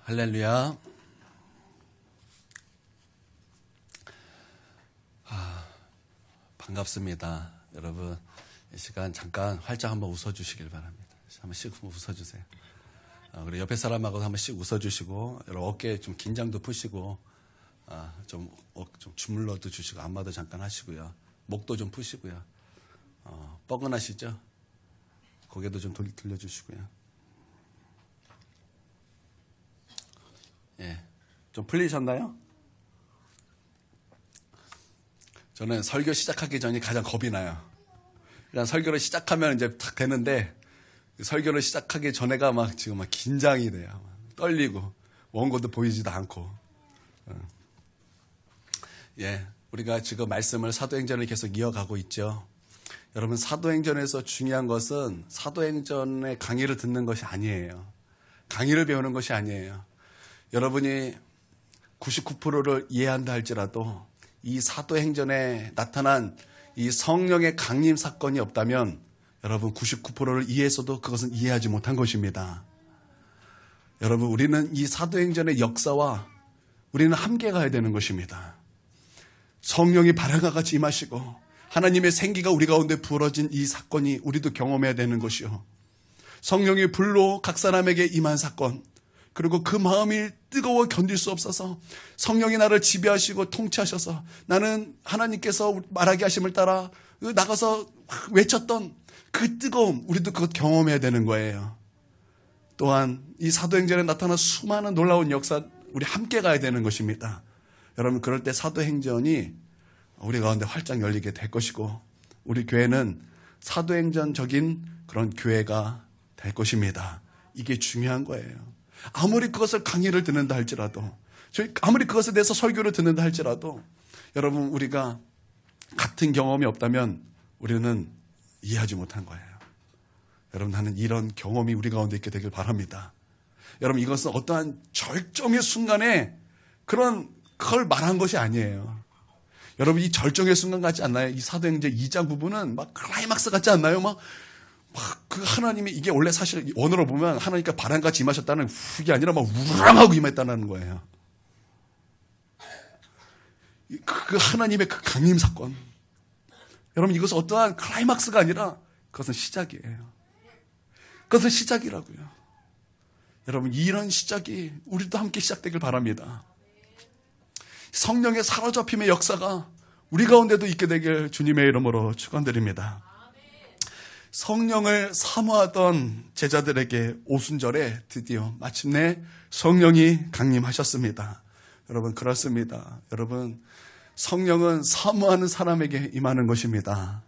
할렐루야. 반갑습니다. 여러분, 이 시간 잠깐 활짝 한번 웃어주시길 바랍니다. 한 번씩 웃어주세요. 그리고 옆에 사람하고 한 번씩 웃어주시고, 여러분 어깨에 좀 긴장도 푸시고, 좀 주물러도 주시고, 안마도 잠깐 하시고요. 목도 좀 푸시고요. 뻐근하시죠? 고개도 좀 들려주시고요. 예, 좀 풀리셨나요? 저는 설교 시작하기 전이 가장 겁이 나요. 그냥 설교를 시작하면 이제 딱 되는데, 설교를 시작하기 전에가 지금 긴장이 돼요. 떨리고, 원고도 보이지도 않고. 예, 우리가 지금 말씀을 사도행전을 계속 이어가고 있죠. 여러분, 사도행전에서 중요한 것은 사도행전의 강의를 듣는 것이 아니에요. 강의를 배우는 것이 아니에요. 여러분이 99%를 이해한다 할지라도 이 사도행전에 나타난 이 성령의 강림 사건이 없다면 여러분 99%를 이해했어도 그것은 이해하지 못한 것입니다. 여러분, 우리는 이 사도행전의 역사와 우리는 함께 가야 되는 것입니다. 성령이 바람과 같이 임하시고 하나님의 생기가 우리 가운데 부어진 이 사건이 우리도 경험해야 되는 것이요. 성령의 불로 각 사람에게 임한 사건, 그리고 그 마음이 뜨거워 견딜 수 없어서 성령이 나를 지배하시고 통치하셔서 나는 하나님께서 말하게 하심을 따라 나가서 외쳤던 그 뜨거움, 우리도 그것 경험해야 되는 거예요. 또한 이 사도행전에 나타난 수많은 놀라운 역사, 우리 함께 가야 되는 것입니다. 여러분, 그럴 때 사도행전이 우리 가운데 활짝 열리게 될 것이고 우리 교회는 사도행전적인 그런 교회가 될 것입니다. 이게 중요한 거예요. 아무리 그것을 강의를 듣는다 할지라도, 아무리 그것에 대해서 설교를 듣는다 할지라도 여러분, 우리가 같은 경험이 없다면 우리는 이해하지 못한 거예요. 여러분, 나는 이런 경험이 우리 가운데 있게 되길 바랍니다. 여러분, 이것은 어떠한 절정의 순간에 그걸 말한 것이 아니에요. 여러분, 이 절정의 순간 같지 않나요? 이 사도행전 2장 부분은 클라이막스 같지 않나요? 그 하나님이, 이게 원래 사실 원어로 보면 하나님께 바람같이 임하셨다는 그게 아니라 우랑하고 임했다는 거예요. 그 하나님의 그 강림 사건. 여러분, 이것은 어떠한 클라이막스가 아니라 그것은 시작이에요. 그것은 시작이라고요. 여러분, 이런 시작이 우리도 함께 시작되길 바랍니다. 성령의 사로잡힘의 역사가 우리 가운데도 있게 되길 주님의 이름으로 축원드립니다. 성령을 사모하던 제자들에게 오순절에 드디어 마침내 성령이 강림하셨습니다. 여러분, 그렇습니다. 여러분, 성령은 사모하는 사람에게 임하는 것입니다.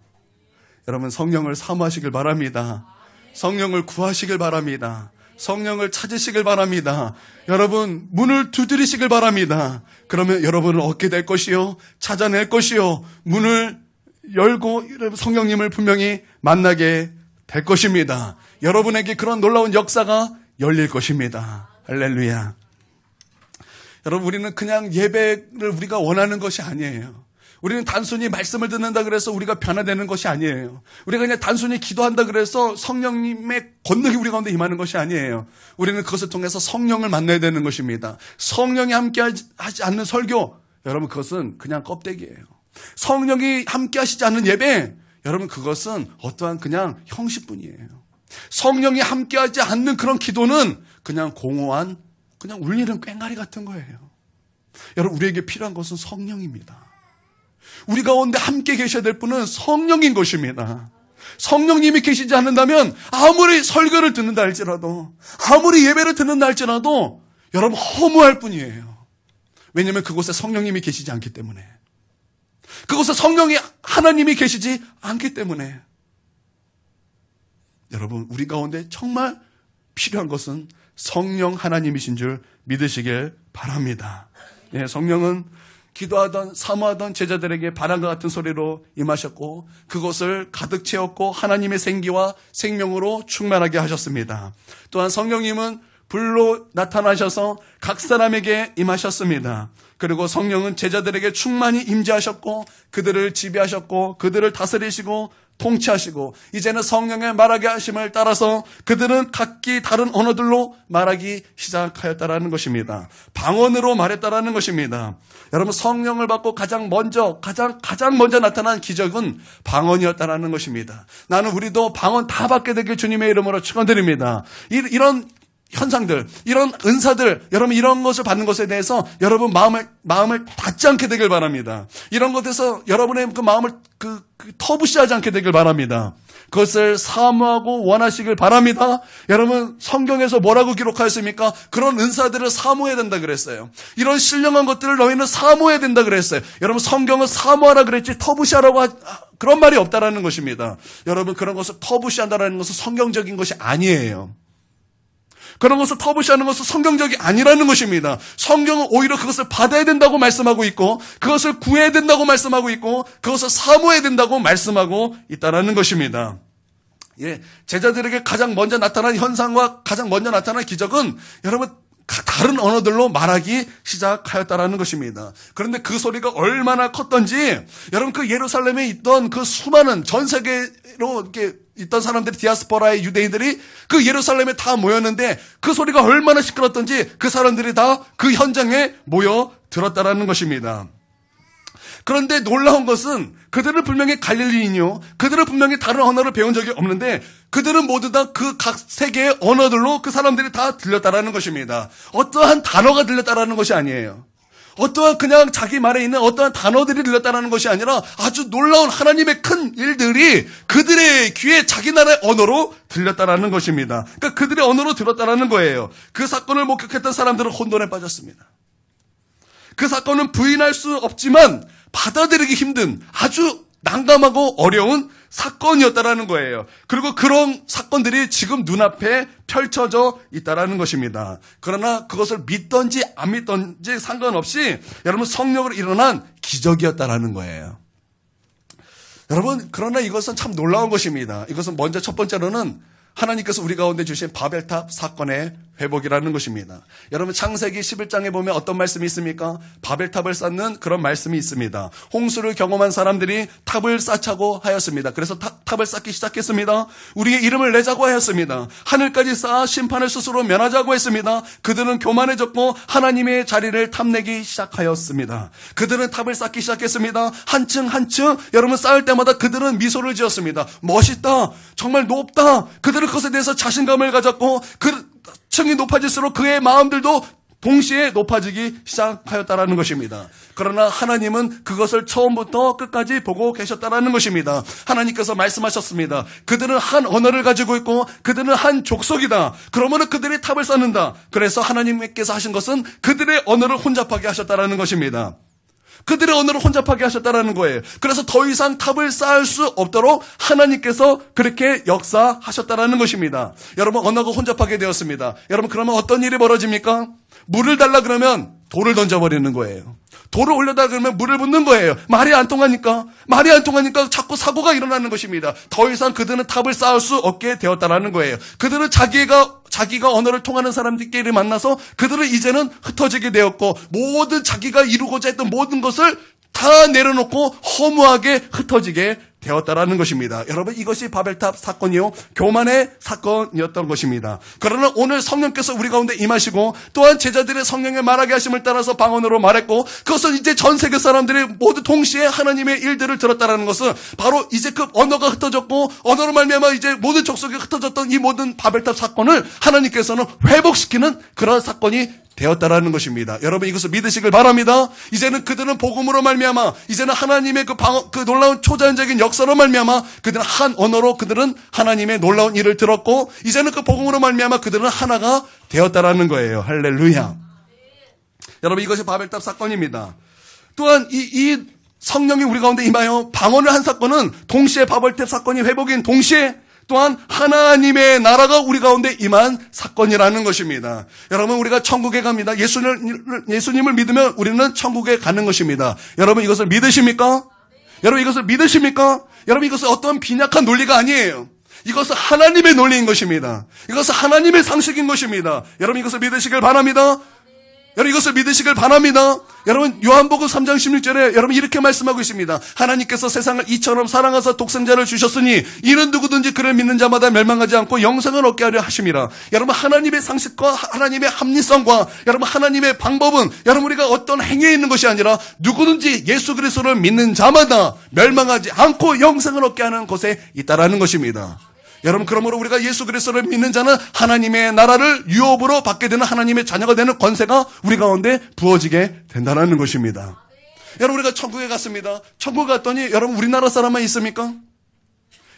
여러분, 성령을 사모하시길 바랍니다. 성령을 구하시길 바랍니다. 성령을 찾으시길 바랍니다. 여러분, 문을 두드리시길 바랍니다. 그러면 여러분을 얻게 될 것이요, 찾아낼 것이요, 문을 열고 성령님을 분명히 만나게 될 것입니다. 여러분에게 그런 놀라운 역사가 열릴 것입니다. 할렐루야. 여러분, 우리는 그냥 예배를 우리가 원하는 것이 아니에요. 우리는 단순히 말씀을 듣는다 그래서 우리가 변화되는 것이 아니에요. 우리가 그냥 단순히 기도한다 그래서 성령님의 권능이 우리 가운데 임하는 것이 아니에요. 우리는 그것을 통해서 성령을 만나야 되는 것입니다. 성령이 함께 하지 않는 설교, 여러분, 그것은 그냥 껍데기예요. 성령이 함께 하시지 않는 예배, 여러분, 그것은 어떠한 그냥 형식뿐이에요. 성령이 함께 하지 않는 그런 기도는 그냥 공허한, 그냥 울리는 꽹과리 같은 거예요. 여러분, 우리에게 필요한 것은 성령입니다. 우리 가운데 함께 계셔야 될 분은 성령인 것입니다. 성령님이 계시지 않는다면 아무리 설교를 듣는다 할지라도, 아무리 예배를 듣는다 할지라도 여러분, 허무할 뿐이에요. 왜냐하면 그곳에 성령님이 계시지 않기 때문에, 그곳에 성령이, 하나님이 계시지 않기 때문에. 여러분, 우리 가운데 정말 필요한 것은 성령 하나님이신 줄 믿으시길 바랍니다. 예, 성령은 기도하던 사모하던 제자들에게 바람과 같은 소리로 임하셨고 그것을 가득 채웠고 하나님의 생기와 생명으로 충만하게 하셨습니다. 또한 성령님은 불로 나타나셔서 각 사람에게 임하셨습니다. 그리고 성령은 제자들에게 충만히 임재하셨고 그들을 지배하셨고 그들을 다스리시고 통치하시고 이제는 성령의 말하게 하심을 따라서 그들은 각기 다른 언어들로 말하기 시작하였다라는 것입니다. 방언으로 말했다라는 것입니다. 여러분, 성령을 받고 가장 먼저 나타난 기적은 방언이었다라는 것입니다. 나는 우리도 방언 다 받게 되길 주님의 이름으로 축원드립니다. 이런 현상들, 이런 은사들, 여러분 이런 것을 받는 것에 대해서 여러분 마음을 닫지 않게 되길 바랍니다. 이런 것에서 여러분의 그 마음을 터부시하지 않게 되길 바랍니다. 그것을 사모하고 원하시길 바랍니다. 여러분, 성경에서 뭐라고 기록하였습니까? 그런 은사들을 사모해야 된다 그랬어요. 이런 신령한 것들을 너희는 사모해야 된다 그랬어요. 여러분, 성경은 사모하라 그랬지 터부시하라고 그런 말이 없다라는 것입니다. 여러분, 그런 것을 터부시한다라는 것은 성경적인 것이 아니에요. 그런 것을 터부시하는 것은 성경적이 아니라는 것입니다. 성경은 오히려 그것을 받아야 된다고 말씀하고 있고 그것을 구해야 된다고 말씀하고 있고 그것을 사모해야 된다고 말씀하고 있다는 것입니다. 예, 제자들에게 가장 먼저 나타난 현상과 가장 먼저 나타난 기적은 여러분 다른 언어들로 말하기 시작하였다라는 것입니다. 그런데 그 소리가 얼마나 컸던지 여러분 그 예루살렘에 있던 그 수많은 전 세계로 이렇게 있던 사람들이 디아스포라의 유대인들이 그 예루살렘에 다 모였는데 그 소리가 얼마나 시끄럽던지 그 사람들이 다 그 현장에 모여 들었다라는 것입니다. 그런데 놀라운 것은 그들은 분명히 갈릴리인이요. 그들은 분명히 다른 언어를 배운 적이 없는데 그들은 모두 다 그 각 세계의 언어들로 그 사람들이 다 들렸다라는 것입니다. 어떠한 단어가 들렸다라는 것이 아니에요. 어떠한 그냥 자기 말에 있는 어떠한 단어들이 들렸다는 것이 아니라 아주 놀라운 하나님의 큰 일들이 그들의 귀에 자기 나라의 언어로 들렸다는 것입니다. 그러니까 그들의 언어로 들었다는 거예요. 그 사건을 목격했던 사람들은 혼돈에 빠졌습니다. 그 사건은 부인할 수 없지만 받아들이기 힘든 아주 난감하고 어려운 사건이었다라는 거예요. 그리고 그런 사건들이 지금 눈앞에 펼쳐져 있다라는 것입니다. 그러나 그것을 믿던지 안 믿던지 상관없이 여러분 성령으로 일어난 기적이었다라는 거예요. 여러분, 그러나 이것은 참 놀라운 것입니다. 이것은 먼저 첫 번째로는 하나님께서 우리 가운데 주신 바벨탑 사건의 회복이라는 것입니다. 여러분, 창세기 11장에 보면 어떤 말씀이 있습니까? 바벨탑을 쌓는 그런 말씀이 있습니다. 홍수를 경험한 사람들이 탑을 쌓자고 하였습니다. 그래서 탑을 쌓기 시작했습니다. 우리의 이름을 내자고 하였습니다. 하늘까지 쌓아 심판을 스스로 면하자고 했습니다. 그들은 교만해졌고 하나님의 자리를 탐내기 시작하였습니다. 그들은 탑을 쌓기 시작했습니다. 한층 한층 여러분 쌓을 때마다 그들은 미소를 지었습니다. 멋있다, 정말 높다. 그들은 그것에 대해서 자신감을 가졌고 그 층이 높아질수록 그의 마음들도 동시에 높아지기 시작하였다라는 것입니다. 그러나 하나님은 그것을 처음부터 끝까지 보고 계셨다라는 것입니다. 하나님께서 말씀하셨습니다. 그들은 한 언어를 가지고 있고 그들은 한 족속이다. 그러면 그들이 탑을 쌓는다. 그래서 하나님께서 하신 것은 그들의 언어를 혼잡하게 하셨다라는 것입니다. 그들의 언어를 혼잡하게 하셨다라는 거예요. 그래서 더 이상 탑을 쌓을 수 없도록 하나님께서 그렇게 역사하셨다라는 것입니다. 여러분, 언어가 혼잡하게 되었습니다. 여러분, 그러면 어떤 일이 벌어집니까? 물을 달라 그러면 돌을 던져버리는 거예요. 돌을 올려달라 그러면 물을 붓는 거예요. 말이 안 통하니까 자꾸 사고가 일어나는 것입니다. 더 이상 그들은 탑을 쌓을 수 없게 되었다라는 거예요. 그들은 자기가 언어를 통하는 사람들끼리 만나서 그들은 이제는 흩어지게 되었고 모든 자기가 이루고자 했던 모든 것을 다 내려놓고 허무하게 흩어지게 되었다라는 것입니다. 여러분, 이것이 바벨탑 사건이요, 교만의 사건이었던 것입니다. 그러나 오늘 성령께서 우리 가운데 임하시고 또한 제자들의 성령의 말하게 하심을 따라서 방언으로 말했고 그것은 이제 전 세계 사람들이 모두 동시에 하나님의 일들을 들었다라는 것은 바로 이제 그 언어가 흩어졌고 언어로 말미암아 이제 모든 족속이 흩어졌던 이 모든 바벨탑 사건을 하나님께서는 회복시키는 그런 사건이 되었다라는 것입니다. 여러분, 이것을 믿으시길 바랍니다. 이제는 그들은 복음으로 말미암아 이제는 하나님의 그 놀라운 초자연적인 역사로 말미암아 그들은 한 언어로 그들은 하나님의 놀라운 일을 들었고 이제는 그 복음으로 말미암아 그들은 하나가 되었다라는 거예요. 할렐루야. 여러분, 이것이 바벨탑 사건입니다. 또한 이 성령이 우리 가운데 임하여 방언을 한 사건은 동시에 바벨탑 사건이 회복인 동시에 또한 하나님의 나라가 우리 가운데 임한 사건이라는 것입니다. 여러분, 우리가 천국에 갑니다. 예수님을 믿으면 우리는 천국에 가는 것입니다. 여러분, 이것을 믿으십니까? 여러분, 이것을 믿으십니까? 여러분, 이것은 어떤 빈약한 논리가 아니에요. 이것은 하나님의 논리인 것입니다. 이것은 하나님의 상식인 것입니다. 여러분, 이것을 믿으시길 바랍니다. 여러분 이것을 믿으시길 바랍니다. 여러분 요한복음 3장 16절에 여러분 이렇게 말씀하고 있습니다. 하나님께서 세상을 이처럼 사랑하사 독생자를 주셨으니 이는 누구든지 그를 믿는 자마다 멸망하지 않고 영생을 얻게 하려 하심이라. 여러분 하나님의 상식과 하나님의 합리성과 여러분 하나님의 방법은 여러분 우리가 어떤 행위에 있는 것이 아니라 누구든지 예수 그리스도를 믿는 자마다 멸망하지 않고 영생을 얻게 하는 곳에 있다라는 것입니다. 여러분 그러므로 우리가 예수 그리스도를 믿는 자는 하나님의 나라를 유업으로 받게 되는 하나님의 자녀가 되는 권세가 우리 가운데 부어지게 된다는 것입니다. 여러분 우리가 천국에 갔습니다. 천국 갔더니 여러분 우리나라 사람만 있습니까?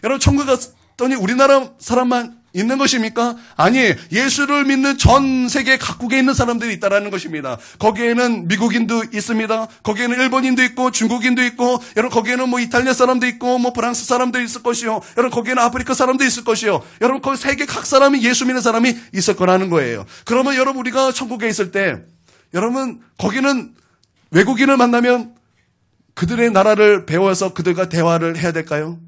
여러분 천국 갔더니 우리나라 사람만 있는 것입니까? 아니에요. 예수를 믿는 전 세계 각국에 있는 사람들이 있다라는 것입니다. 거기에는 미국인도 있습니다. 거기에는 일본인도 있고 중국인도 있고 여러분 거기에는 뭐 이탈리아 사람도 있고 뭐 프랑스 사람도 있을 것이요. 여러분 거기에는 아프리카 사람도 있을 것이요. 여러분 거기 세계 각 사람이 예수 믿는 사람이 있을 거라는 거예요. 그러면 여러분 우리가 천국에 있을 때 여러분 거기는 외국인을 만나면 그들의 나라를 배워서 그들과 대화를 해야 될까요?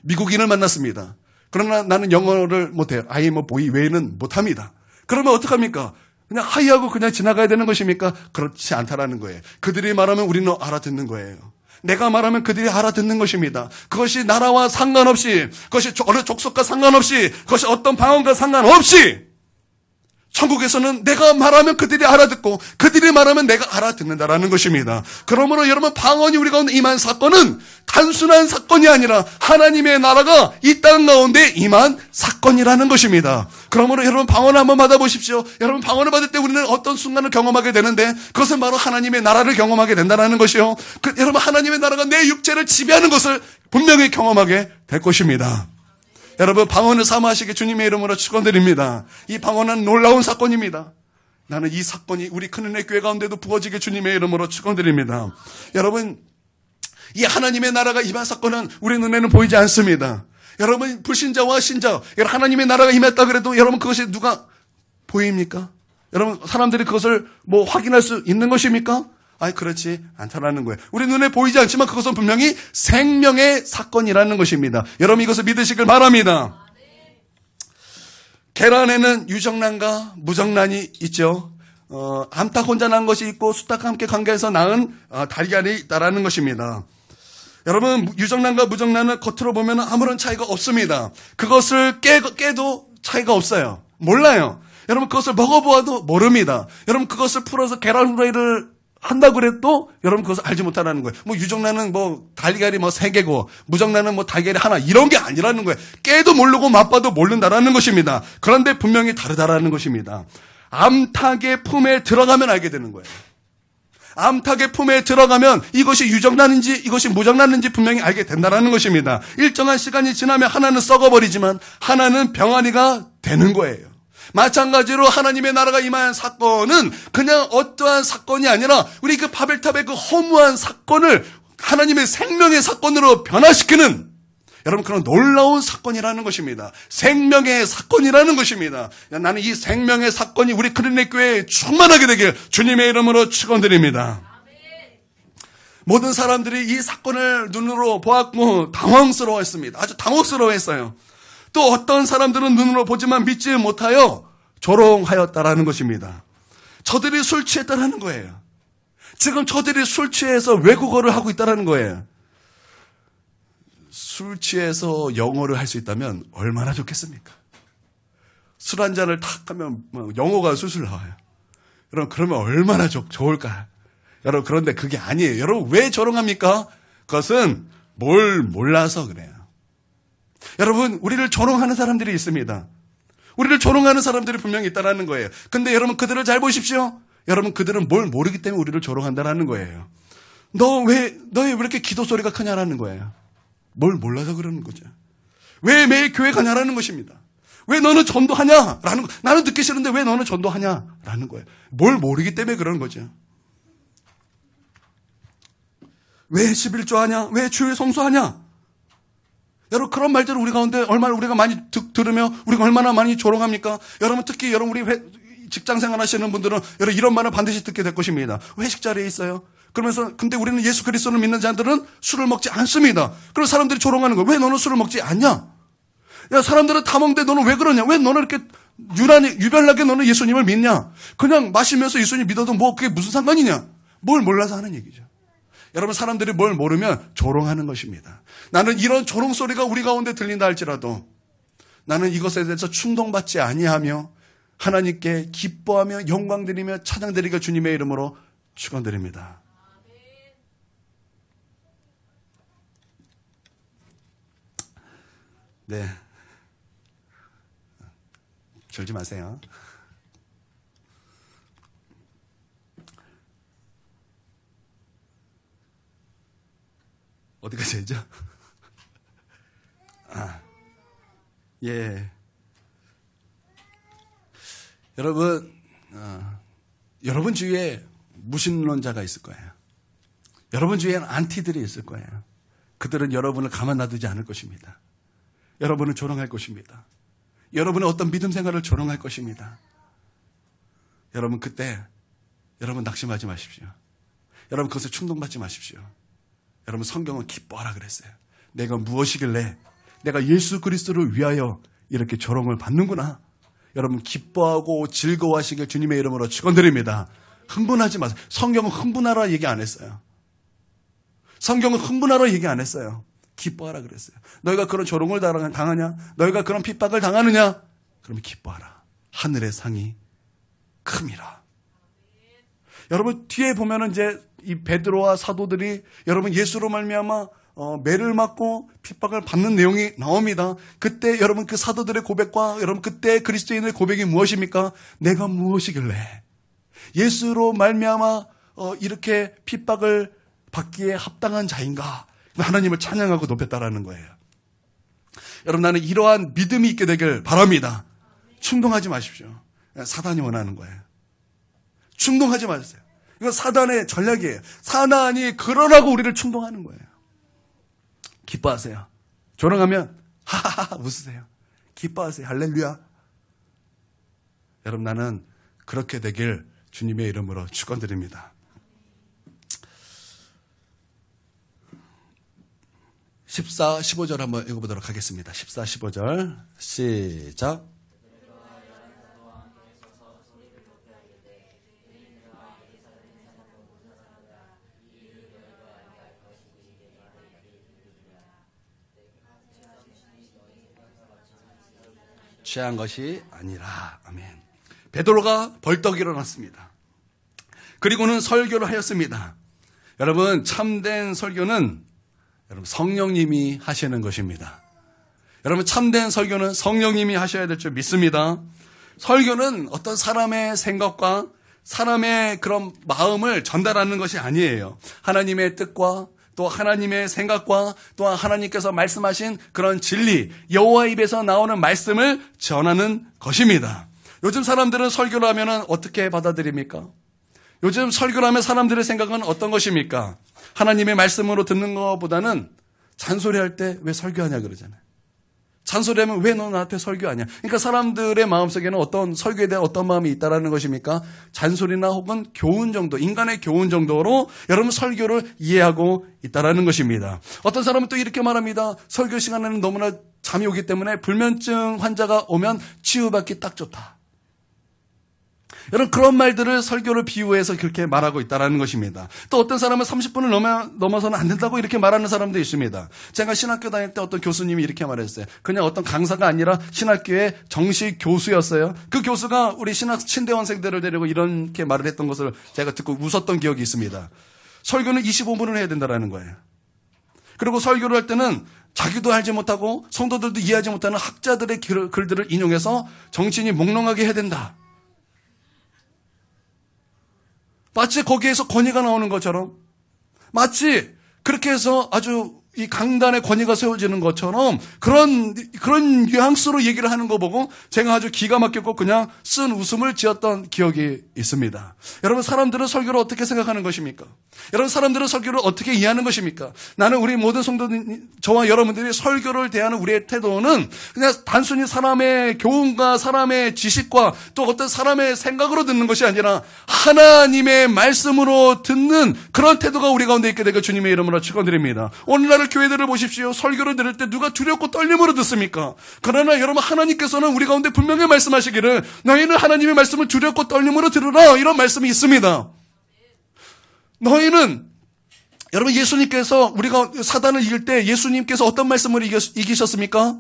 미국인을 만났습니다. 그러나 나는 영어를 못해요. 아이 뭐 보이 외에는 못합니다. 그러면 어떡합니까? 그냥 하이하고 그냥 지나가야 되는 것입니까? 그렇지 않다라는 거예요. 그들이 말하면 우리는 알아듣는 거예요. 내가 말하면 그들이 알아듣는 것입니다. 그것이 나라와 상관없이, 그것이 어느 족속과 상관없이, 그것이 어떤 방언과 상관없이 천국에서는 내가 말하면 그들이 알아듣고 그들이 말하면 내가 알아듣는다라는 것입니다. 그러므로 여러분 방언이 우리 가운데 임한 사건은 단순한 사건이 아니라 하나님의 나라가 이 땅 가운데 임한 사건이라는 것입니다. 그러므로 여러분 방언을 한번 받아보십시오. 여러분 방언을 받을 때 우리는 어떤 순간을 경험하게 되는데 그것은 바로 하나님의 나라를 경험하게 된다는 것이요. 여러분 하나님의 나라가 내 육체를 지배하는 것을 분명히 경험하게 될 것입니다. 여러분 방언을 사모하시게 주님의 이름으로 축원드립니다. 이 방언은 놀라운 사건입니다. 나는 이 사건이 우리 큰은혜 교회 가운데도 부어지게 주님의 이름으로 축원드립니다. 여러분 이 하나님의 나라가 임한 사건은 우리 눈에는 보이지 않습니다. 여러분 불신자와 신자 여러분 하나님의 나라가 임했다 그래도 여러분 그것이 누가 보입니까? 여러분 사람들이 그것을 뭐 확인할 수 있는 것입니까? 아니 그렇지 않다라는 거예요. 우리 눈에 보이지 않지만 그것은 분명히 생명의 사건이라는 것입니다. 여러분 이것을 믿으시길 바랍니다. 계란에는 유정란과 무정란이 있죠. 암탉 혼자 낳은 것이 있고 수탉과 함께 관계해서 낳은 달걀이 있다라는 것입니다. 여러분 유정란과 무정란은 겉으로 보면 아무런 차이가 없습니다. 그것을 깨도 차이가 없어요. 몰라요. 여러분 그것을 먹어보아도 모릅니다. 여러분 그것을 풀어서 계란 후라이를 한다고 그래도 여러분 그것을 알지 못하라는 거예요. 뭐 유정란은 뭐 달걀이 뭐 3개고 무정란은 뭐 달걀이 하나 이런 게 아니라는 거예요. 깨도 모르고 맛봐도 모른다라는 것입니다. 그런데 분명히 다르다라는 것입니다. 암탉의 품에 들어가면 알게 되는 거예요. 암탉의 품에 들어가면 이것이 유정란인지 이것이 무정란인지 분명히 알게 된다라는 것입니다. 일정한 시간이 지나면 하나는 썩어버리지만 하나는 병아리가 되는 거예요. 마찬가지로 하나님의 나라가 임한 사건은 그냥 어떠한 사건이 아니라 우리 그 바벨탑의 그 허무한 사건을 하나님의 생명의 사건으로 변화시키는 여러분 그런 놀라운 사건이라는 것입니다. 생명의 사건이라는 것입니다. 나는 이 생명의 사건이 우리 큰은혜 교회에 충만하게 되길 주님의 이름으로 축원드립니다. 모든 사람들이 이 사건을 눈으로 보았고 당황스러워했습니다. 아주 당혹스러워했어요. 또 어떤 사람들은 눈으로 보지만 믿지 못하여 조롱하였다라는 것입니다. 저들이 술 취했다라는 거예요. 지금 저들이 술 취해서 외국어를 하고 있다라는 거예요. 술 취해서 영어를 할 수 있다면 얼마나 좋겠습니까? 술 한 잔을 탁 하면 영어가 술술 나와요. 여러분 그러면 얼마나 좋을까? 여러분 그런데 그게 아니에요. 여러분 왜 조롱합니까? 그것은 뭘 몰라서 그래요. 여러분 우리를 조롱하는 사람들이 있습니다. 우리를 조롱하는 사람들이 분명히 있다는 거예요. 근데 여러분 그들을 잘 보십시오. 여러분 그들은 뭘 모르기 때문에 우리를 조롱한다는 거예요. 너 왜 이렇게 기도 소리가 크냐라는 거예요. 뭘 몰라서 그러는 거죠. 왜 매일 교회 가냐라는 것입니다. 왜 너는 전도하냐라는 거. 나는 듣기 싫은데 왜 너는 전도하냐라는 거예요. 뭘 모르기 때문에 그러는 거죠. 왜 11조 하냐? 왜 주일 성수하냐? 여러분 그런 말들을 우리 가운데 얼마나 우리가 많이 들으며 우리가 얼마나 많이 조롱합니까? 여러분 특히 여러분 우리 직장 생활 하시는 분들은 여러분 이런 말을 반드시 듣게 될 것입니다. 회식 자리에 있어요. 그러면서 근데 우리는 예수 그리스도를 믿는 자들은 술을 먹지 않습니다. 그래서 사람들이 조롱하는 거예요. 왜 너는 술을 먹지 않냐? 야 사람들은 다 먹는데 너는 왜 그러냐? 왜 너는 이렇게 유별나게 너는 예수님을 믿냐? 그냥 마시면서 예수님 믿어도 뭐 그게 무슨 상관이냐? 뭘 몰라서 하는 얘기죠. 여러분, 사람들이 뭘 모르면 조롱하는 것입니다. 나는 이런 조롱 소리가 우리 가운데 들린다 할지라도 나는 이것에 대해서 충동받지 아니하며 하나님께 기뻐하며 영광드리며 찬양드리고 주님의 이름으로 축원드립니다. 네, 절지 마세요. 어디까지 했죠? 예. 여러분, 여러분 주위에 무신론자가 있을 거예요. 여러분 주위에는 안티들이 있을 거예요. 그들은 여러분을 가만 놔두지 않을 것입니다. 여러분을 조롱할 것입니다. 여러분의 어떤 믿음 생활을 조롱할 것입니다. 여러분, 그때 여러분 낙심하지 마십시오. 여러분, 그것에 충동받지 마십시오. 여러분, 성경은 기뻐하라 그랬어요. 내가 무엇이길래 내가 예수 그리스도를 위하여 이렇게 조롱을 받는구나. 여러분, 기뻐하고 즐거워하시길 주님의 이름으로 축원드립니다. 흥분하지 마세요. 성경은 흥분하라 얘기 안 했어요. 성경은 흥분하라 얘기 안 했어요. 기뻐하라 그랬어요. 너희가 그런 조롱을 당하냐? 너희가 그런 핍박을 당하느냐? 그러면 기뻐하라. 하늘의 상이 큼이라. 여러분, 뒤에 보면은 이제 이 베드로와 사도들이 여러분 예수로 말미암아 매를 맞고 핍박을 받는 내용이 나옵니다. 그때 여러분 그 사도들의 고백과 여러분 그때 그리스도인의 고백이 무엇입니까? 내가 무엇이길래 예수로 말미암아 이렇게 핍박을 받기에 합당한 자인가? 하나님을 찬양하고 높였다라는 거예요. 여러분, 나는 이러한 믿음이 있게 되길 바랍니다. 충동하지 마십시오. 사단이 원하는 거예요. 충동하지 마세요. 이건 사단의 전략이에요. 사단이 그러라고 우리를 충동하는 거예요. 기뻐하세요. 조롱하면 하하하 웃으세요. 기뻐하세요. 할렐루야. 여러분, 나는 그렇게 되길 주님의 이름으로 축원드립니다. 14, 15절 한번 읽어보도록 하겠습니다. 14, 15절 시작. 취한 것이 아니라. 아멘. 베드로가 벌떡 일어났습니다. 그리고는 설교를 하였습니다. 여러분, 참된 설교는 여러분 성령님이 하시는 것입니다. 여러분, 참된 설교는 성령님이 하셔야 될 줄 믿습니다. 설교는 어떤 사람의 생각과 사람의 그런 마음을 전달하는 것이 아니에요. 하나님의 뜻과 또 하나님의 생각과 또한 하나님께서 말씀하신 그런 진리, 여호와 입에서 나오는 말씀을 전하는 것입니다. 요즘 사람들은 설교를 하면 어떻게 받아들입니까? 요즘 설교를 하면 사람들의 생각은 어떤 것입니까? 하나님의 말씀으로 듣는 것보다는 잔소리할 때 왜 설교하냐 그러잖아요. 잔소리하면 왜 너 나한테 설교하냐. 그러니까 사람들의 마음속에는 어떤 설교에 대한 어떤 마음이 있다라는 것입니까? 잔소리나 혹은 교훈 정도, 인간의 교훈 정도로 여러분 설교를 이해하고 있다라는 것입니다. 어떤 사람은 또 이렇게 말합니다. 설교 시간에는 너무나 잠이 오기 때문에 불면증 환자가 오면 치유받기 딱 좋다. 여러분, 그런 말들을 설교를 비유해서 그렇게 말하고 있다는 것입니다. 또 어떤 사람은 30분을 넘어서는 안 된다고 이렇게 말하는 사람도 있습니다. 제가 신학교 다닐 때 어떤 교수님이 이렇게 말했어요. 그냥 어떤 강사가 아니라 신학교의 정식 교수였어요. 그 교수가 우리 신대원생들을 데리고 이렇게 말을 했던 것을 제가 듣고 웃었던 기억이 있습니다. 설교는 25분을 해야 된다는 거예요. 그리고 설교를 할 때는 자기도 알지 못하고 성도들도 이해하지 못하는 학자들의 글들을 인용해서 정신이 몽롱하게 해야 된다. 마치 거기에서 권위가 나오는 것처럼, 마치 그렇게 해서 아주 이 강단의 권위가 세워지는 것처럼 그런 뉘앙스로 얘기를 하는 거 보고 제가 아주 기가 막혔고 그냥 쓴 웃음을 지었던 기억이 있습니다. 여러분, 사람들은 설교를 어떻게 생각하는 것입니까? 여러분, 사람들은 설교를 어떻게 이해하는 것입니까? 나는 우리 모든 성도들, 저와 여러분들이 설교를 대하는 우리의 태도는 그냥 단순히 사람의 교훈과 사람의 지식과 또 어떤 사람의 생각으로 듣는 것이 아니라 하나님의 말씀으로 듣는 그런 태도가 우리 가운데 있게 되고 주님의 이름으로 축원드립니다. 오늘날을 오늘날 교회들을 보십시오. 설교를 들을 때 누가 두렵고 떨림으로 듣습니까? 그러나 여러분, 하나님께서는 우리 가운데 분명히 말씀하시기를 너희는 하나님의 말씀을 두렵고 떨림으로 들으라, 이런 말씀이 있습니다. 너희는, 여러분, 예수님께서 우리가 사단을 이길 때 예수님께서 어떤 말씀으로 이기셨습니까?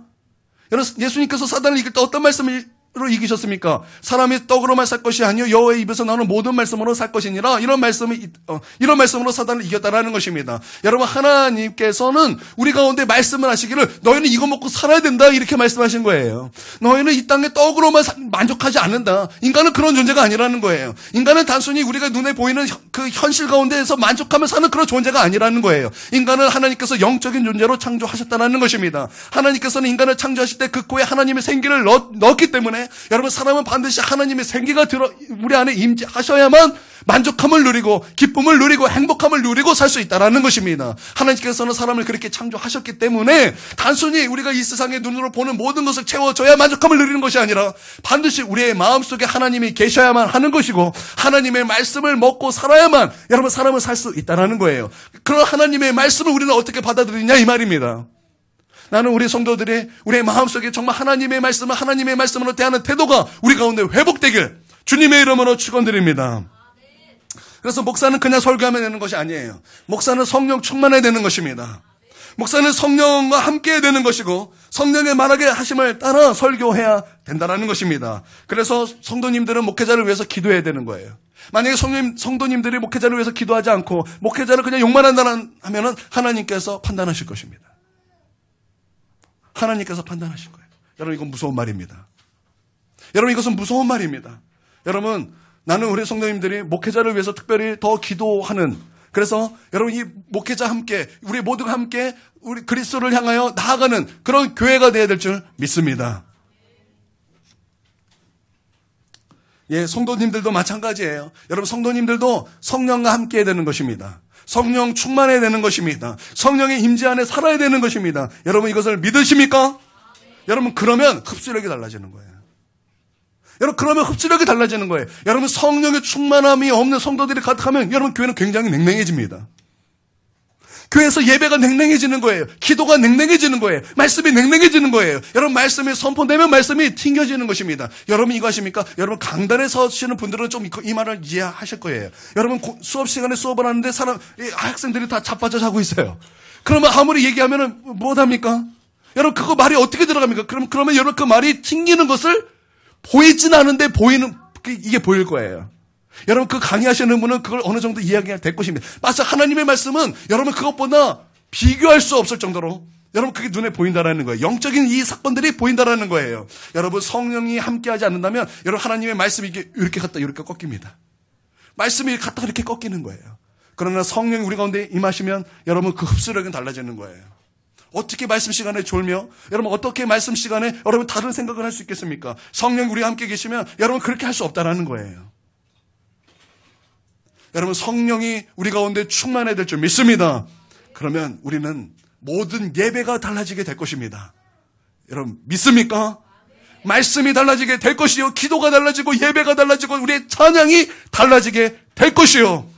여러분, 예수님께서 사단을 이길 때 어떤 말씀으로 이기셨습니까? 사람이 떡으로만 살 것이 아니요 여호와의 입에서 나오는 모든 말씀으로 살 것이니라. 이런 말씀으로 사단을 이겼다라는 것입니다. 여러분, 하나님께서는 우리 가운데 말씀을 하시기를 너희는 이거 먹고 살아야 된다, 이렇게 말씀하신 거예요. 너희는 이 땅에 떡으로만 만족하지 않는다. 인간은 그런 존재가 아니라는 거예요. 인간은 단순히 우리가 눈에 보이는 그 현실 가운데에서 만족하며 사는 그런 존재가 아니라는 거예요. 인간을 하나님께서 영적인 존재로 창조하셨다는 것입니다. 하나님께서는 인간을 창조하실 때 그 코에 하나님의 생기를 넣었기 때문에 여러분, 사람은 반드시 하나님의 생기가 우리 안에 임재하셔야만 만족함을 누리고 기쁨을 누리고 행복함을 누리고 살 수 있다는 것입니다. 하나님께서는 사람을 그렇게 창조하셨기 때문에 단순히 우리가 이 세상의 눈으로 보는 모든 것을 채워줘야 만족함을 누리는 것이 아니라 반드시 우리의 마음속에 하나님이 계셔야만 하는 것이고 하나님의 말씀을 먹고 살아야만 여러분, 사람은 살 수 있다는 거예요. 그런 하나님의 말씀을 우리는 어떻게 받아들이냐, 이 말입니다. 나는 우리 성도들이 우리의 마음속에 정말 하나님의 말씀으로 대하는 태도가 우리 가운데 회복되길 주님의 이름으로 축원드립니다. 그래서 목사는 그냥 설교하면 되는 것이 아니에요. 목사는 성령 충만해야 되는 것입니다. 목사는 성령과 함께해야 되는 것이고 성령의 말하게 하심을 따라 설교해야 된다는 것입니다. 그래서 성도님들은 목회자를 위해서 기도해야 되는 거예요. 만약에 성도님들이 목회자를 위해서 기도하지 않고 목회자를 그냥 욕만 한다면 하나님께서 판단하실 것입니다. 하나님께서 판단하신 거예요. 여러분, 이건 무서운 말입니다. 여러분, 이것은 무서운 말입니다. 여러분, 나는 우리 성도님들이 목회자를 위해서 특별히 더 기도하는, 그래서 여러분, 이 목회자 함께, 우리 모두가 함께 우리 그리스도를 향하여 나아가는 그런 교회가 되어야 될 줄 믿습니다. 예, 성도님들도 마찬가지예요. 여러분, 성도님들도 성령과 함께 해야 되는 것입니다. 성령 충만해야 되는 것입니다. 성령의 임재 안에 살아야 되는 것입니다. 여러분, 이것을 믿으십니까? 여러분, 그러면 흡수력이 달라지는 거예요. 여러분, 그러면 흡수력이 달라지는 거예요. 여러분, 성령의 충만함이 없는 성도들이 가득하면 여러분, 교회는 굉장히 냉랭해집니다. 교회에서 예배가 냉랭해지는 거예요. 기도가 냉랭해지는 거예요. 말씀이 냉랭해지는 거예요. 여러분, 말씀이 선포되면 말씀이 튕겨지는 것입니다. 여러분, 이거 아십니까? 여러분, 강단에 서시는 분들은 좀 이 말을 이해하실 거예요. 여러분, 수업 시간에 수업을 하는데 학생들이 다 자빠져 자고 있어요. 그러면 아무리 얘기하면은 못합니까? 여러분, 그거 말이 어떻게 들어갑니까? 그러면 여러분, 그 말이 튕기는 것을 보이진 않은데 이게 보일 거예요. 여러분, 그 강의하시는 분은 그걸 어느 정도 이해하게 될 것입니다. 마치 하나님의 말씀은 여러분 그것보다 비교할 수 없을 정도로 여러분 그게 눈에 보인다라는 거예요. 영적인 이 사건들이 보인다라는 거예요. 여러분, 성령이 함께하지 않는다면 여러분, 하나님의 말씀이 이렇게 갔다 이렇게 꺾입니다. 말씀이 갔다 이렇게 꺾이는 거예요. 그러나 성령이 우리 가운데 임하시면 여러분 그 흡수력은 달라지는 거예요. 어떻게 말씀 시간에 졸며 여러분 어떻게 말씀 시간에 여러분 다른 생각을 할 수 있겠습니까? 성령이 우리와 함께 계시면 여러분 그렇게 할 수 없다라는 거예요. 여러분, 성령이 우리 가운데 충만해야 될 줄 믿습니다. 그러면 우리는 모든 예배가 달라지게 될 것입니다. 여러분, 믿습니까? 말씀이 달라지게 될 것이요, 기도가 달라지고 예배가 달라지고 우리의 찬양이 달라지게 될 것이요,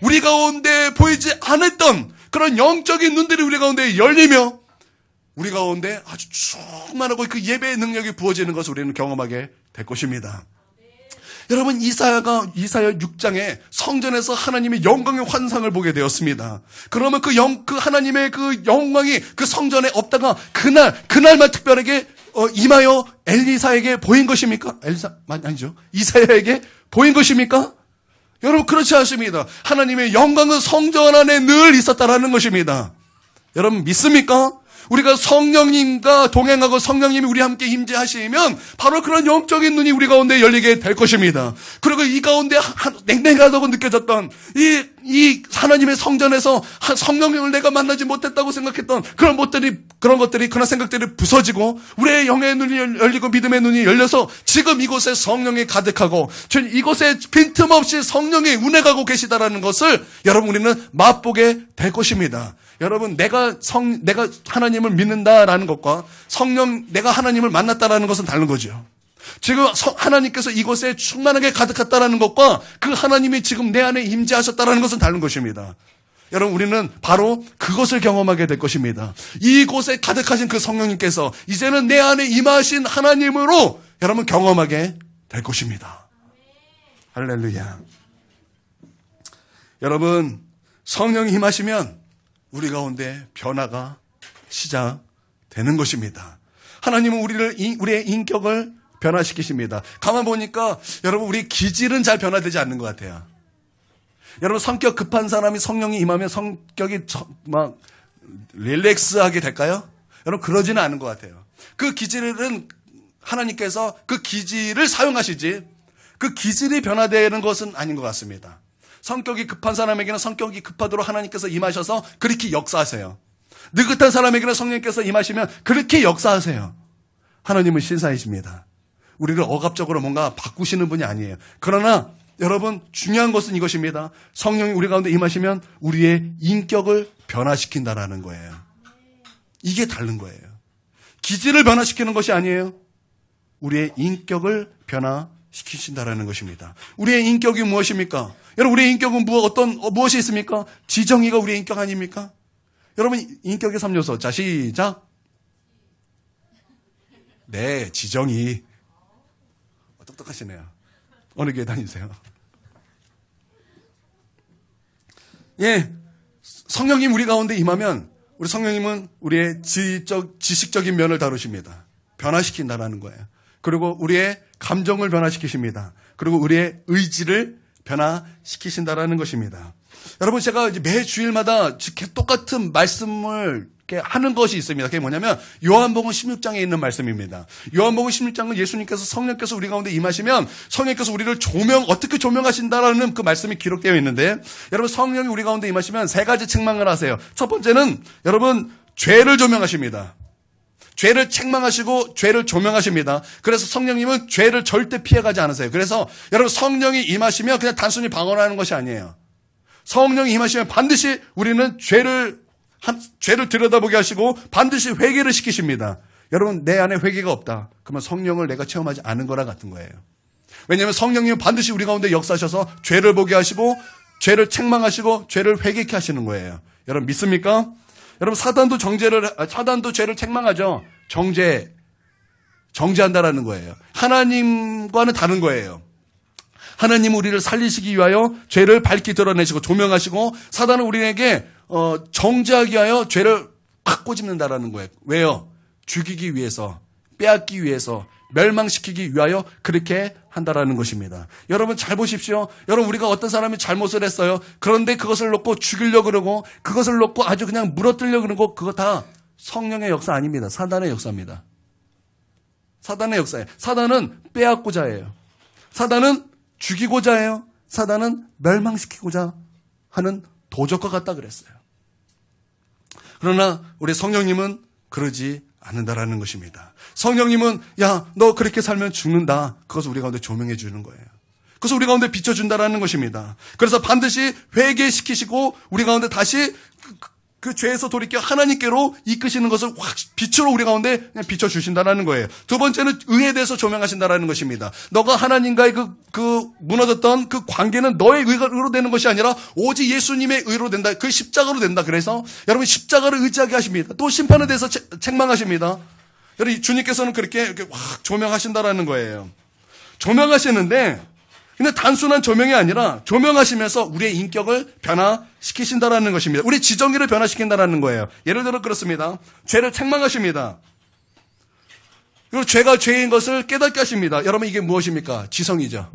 우리 가운데 보이지 않았던 그런 영적인 눈들이 우리 가운데 열리며 우리 가운데 아주 충만하고 그 예배의 능력이 부어지는 것을 우리는 경험하게 될 것입니다. 여러분, 이사야 6장에 성전에서 하나님의 영광의 환상을 보게 되었습니다. 그러면 그 하나님의 그 영광이 그 성전에 없다가 그날만 특별하게 임하여 엘리사에게 보인 것입니까? 아니죠. 이사야에게 보인 것입니까? 여러분, 그렇지 않습니다. 하나님의 영광은 성전 안에 늘 있었다라는 것입니다. 여러분, 믿습니까? 우리가 성령님과 동행하고 성령님이 우리 함께 임재하시면 바로 그런 영적인 눈이 우리 가운데 열리게 될 것입니다. 그리고 이 가운데 냉랭하다고 느껴졌던 이 하나님의 성전에서 성령님을 내가 만나지 못했다고 생각했던 그런 생각들이 부서지고 우리의 영의 눈이 열리고 믿음의 눈이 열려서 지금 이곳에 성령이 가득하고 이곳에 빈틈없이 성령이 운행하고 계시다라는 것을 여러분, 우리는 맛보게 될 것입니다. 여러분, 내가 하나님을 믿는다라는 것과 내가 하나님을 만났다라는 것은 다른 거죠. 지금 하나님께서 이곳에 충만하게 가득했다라는 것과 그 하나님이 지금 내 안에 임재하셨다라는 것은 다른 것입니다. 여러분 우리는 바로 그것을 경험하게 될 것입니다. 이곳에 가득하신 그 성령님께서 이제는 내 안에 임하신 하나님으로 여러분 경험하게 될 것입니다. 할렐루야. 여러분 성령이 임하시면 우리 가운데 변화가 시작되는 것입니다. 하나님은 우리의 인격을 변화시키십니다. 가만 보니까 여러분 우리 기질은 잘 변화되지 않는 것 같아요. 여러분 성격 급한 사람이 성령이 임하면 성격이 막 릴렉스하게 될까요? 여러분 그러지는 않은 것 같아요. 그 기질은 하나님께서 그 기질을 사용하시지 그 기질이 변화되는 것은 아닌 것 같습니다. 성격이 급한 사람에게는 성격이 급하도록 하나님께서 임하셔서 그렇게 역사하세요. 느긋한 사람에게는 성령께서 임하시면 그렇게 역사하세요. 하나님은 신사이십니다. 우리를 억압적으로 뭔가 바꾸시는 분이 아니에요. 그러나 여러분 중요한 것은 이것입니다. 성령이 우리 가운데 임하시면 우리의 인격을 변화시킨다라는 거예요. 이게 다른 거예요. 기질을 변화시키는 것이 아니에요. 우리의 인격을 변화시키신다라는 것입니다. 우리의 인격이 무엇입니까? 여러분 우리의 인격은 무엇이 있습니까? 지정의가 우리의 인격 아닙니까? 여러분 인격의 3요소. 자 시작. 네, 지정의. 똑똑하시네요. 어느 교회 다니세요? 예, 성령님 우리 가운데 임하면 우리 성령님은 우리의 지식적인 면을 다루십니다. 변화시킨다라는 거예요. 그리고 우리의 감정을 변화시키십니다. 그리고 우리의 의지를 변화시키신다라는 것입니다. 여러분 제가 이제 매 주일마다 똑같은 말씀을 하는 것이 있습니다. 그게 뭐냐면 요한복음 16장에 있는 말씀입니다. 요한복음 16장은 예수님께서 성령께서 우리 가운데 임하시면 성령께서 우리를 어떻게 조명하신다라는 그 말씀이 기록되어 있는데 여러분 성령이 우리 가운데 임하시면 세 가지 책망을 하세요. 첫 번째는 여러분 죄를 조명하십니다. 죄를 책망하시고 죄를 조명하십니다. 그래서 성령님은 죄를 절대 피해가지 않으세요. 그래서 여러분 성령이 임하시면 그냥 단순히 방언하는 것이 아니에요. 성령이 임하시면 반드시 우리는 죄를 들여다보게 하시고 반드시 회개를 시키십니다. 여러분 내 안에 회개가 없다. 그러면 성령을 내가 체험하지 않은 거랑 같은 거예요. 왜냐하면 성령님은 반드시 우리 가운데 역사하셔서 죄를 보게 하시고 죄를 책망하시고 죄를 회개케 하시는 거예요. 여러분 믿습니까? 여러분 사단도 죄를 책망하죠. 정죄한다라는 거예요. 하나님과는 다른 거예요. 하나님은 우리를 살리시기 위하여 죄를 밝히 드러내시고 조명하시고 사단은 우리에게 정죄하기 위하여 죄를 확 꼬집는다라는 거예요. 왜요? 죽이기 위해서, 빼앗기 위해서, 멸망시키기 위하여 그렇게 한다라는 것입니다. 여러분 잘 보십시오. 여러분 우리가 어떤 사람이 잘못을 했어요. 그런데 그것을 놓고 죽이려고 그러고 그것을 놓고 아주 그냥 물어뜯려고 그러고 그거 다 성령의 역사 아닙니다. 사단의 역사입니다. 사단의 역사예요. 사단은 빼앗고자 해요. 사단은 죽이고자 해요. 사단은 멸망시키고자 하는 도적과 같다 그랬어요. 그러나 우리 성령님은 그러지 않는다라는 것입니다. 성령님은 야, 너 그렇게 살면 죽는다. 그것을 우리 가운데 조명해 주는 거예요. 그것을 우리 가운데 비춰준다라는 것입니다. 그래서 반드시 회개시키시고 우리 가운데 다시 그 죄에서 돌이켜 하나님께로 이끄시는 것을 확 빛으로 우리 가운데 그냥 비춰주신다라는 거예요. 두 번째는 의에 대해서 조명하신다라는 것입니다. 너가 하나님과의 그 무너졌던 그 관계는 너의 의로 되는 것이 아니라 오직 예수님의 의로 된다. 그 십자가로 된다. 그래서 여러분 십자가를 의지하게 하십니다. 또 심판에 대해서 책망하십니다. 여러분 주님께서는 그렇게 확 조명하신다라는 거예요. 조명하시는데 근데 단순한 조명이 아니라 조명하시면서 우리의 인격을 변화시키신다라는 것입니다. 우리 지정의를 변화시킨다라는 거예요. 예를 들어 그렇습니다. 죄를 책망하십니다. 그리고 죄가 죄인 것을 깨닫게 하십니다. 여러분 이게 무엇입니까? 지성이죠.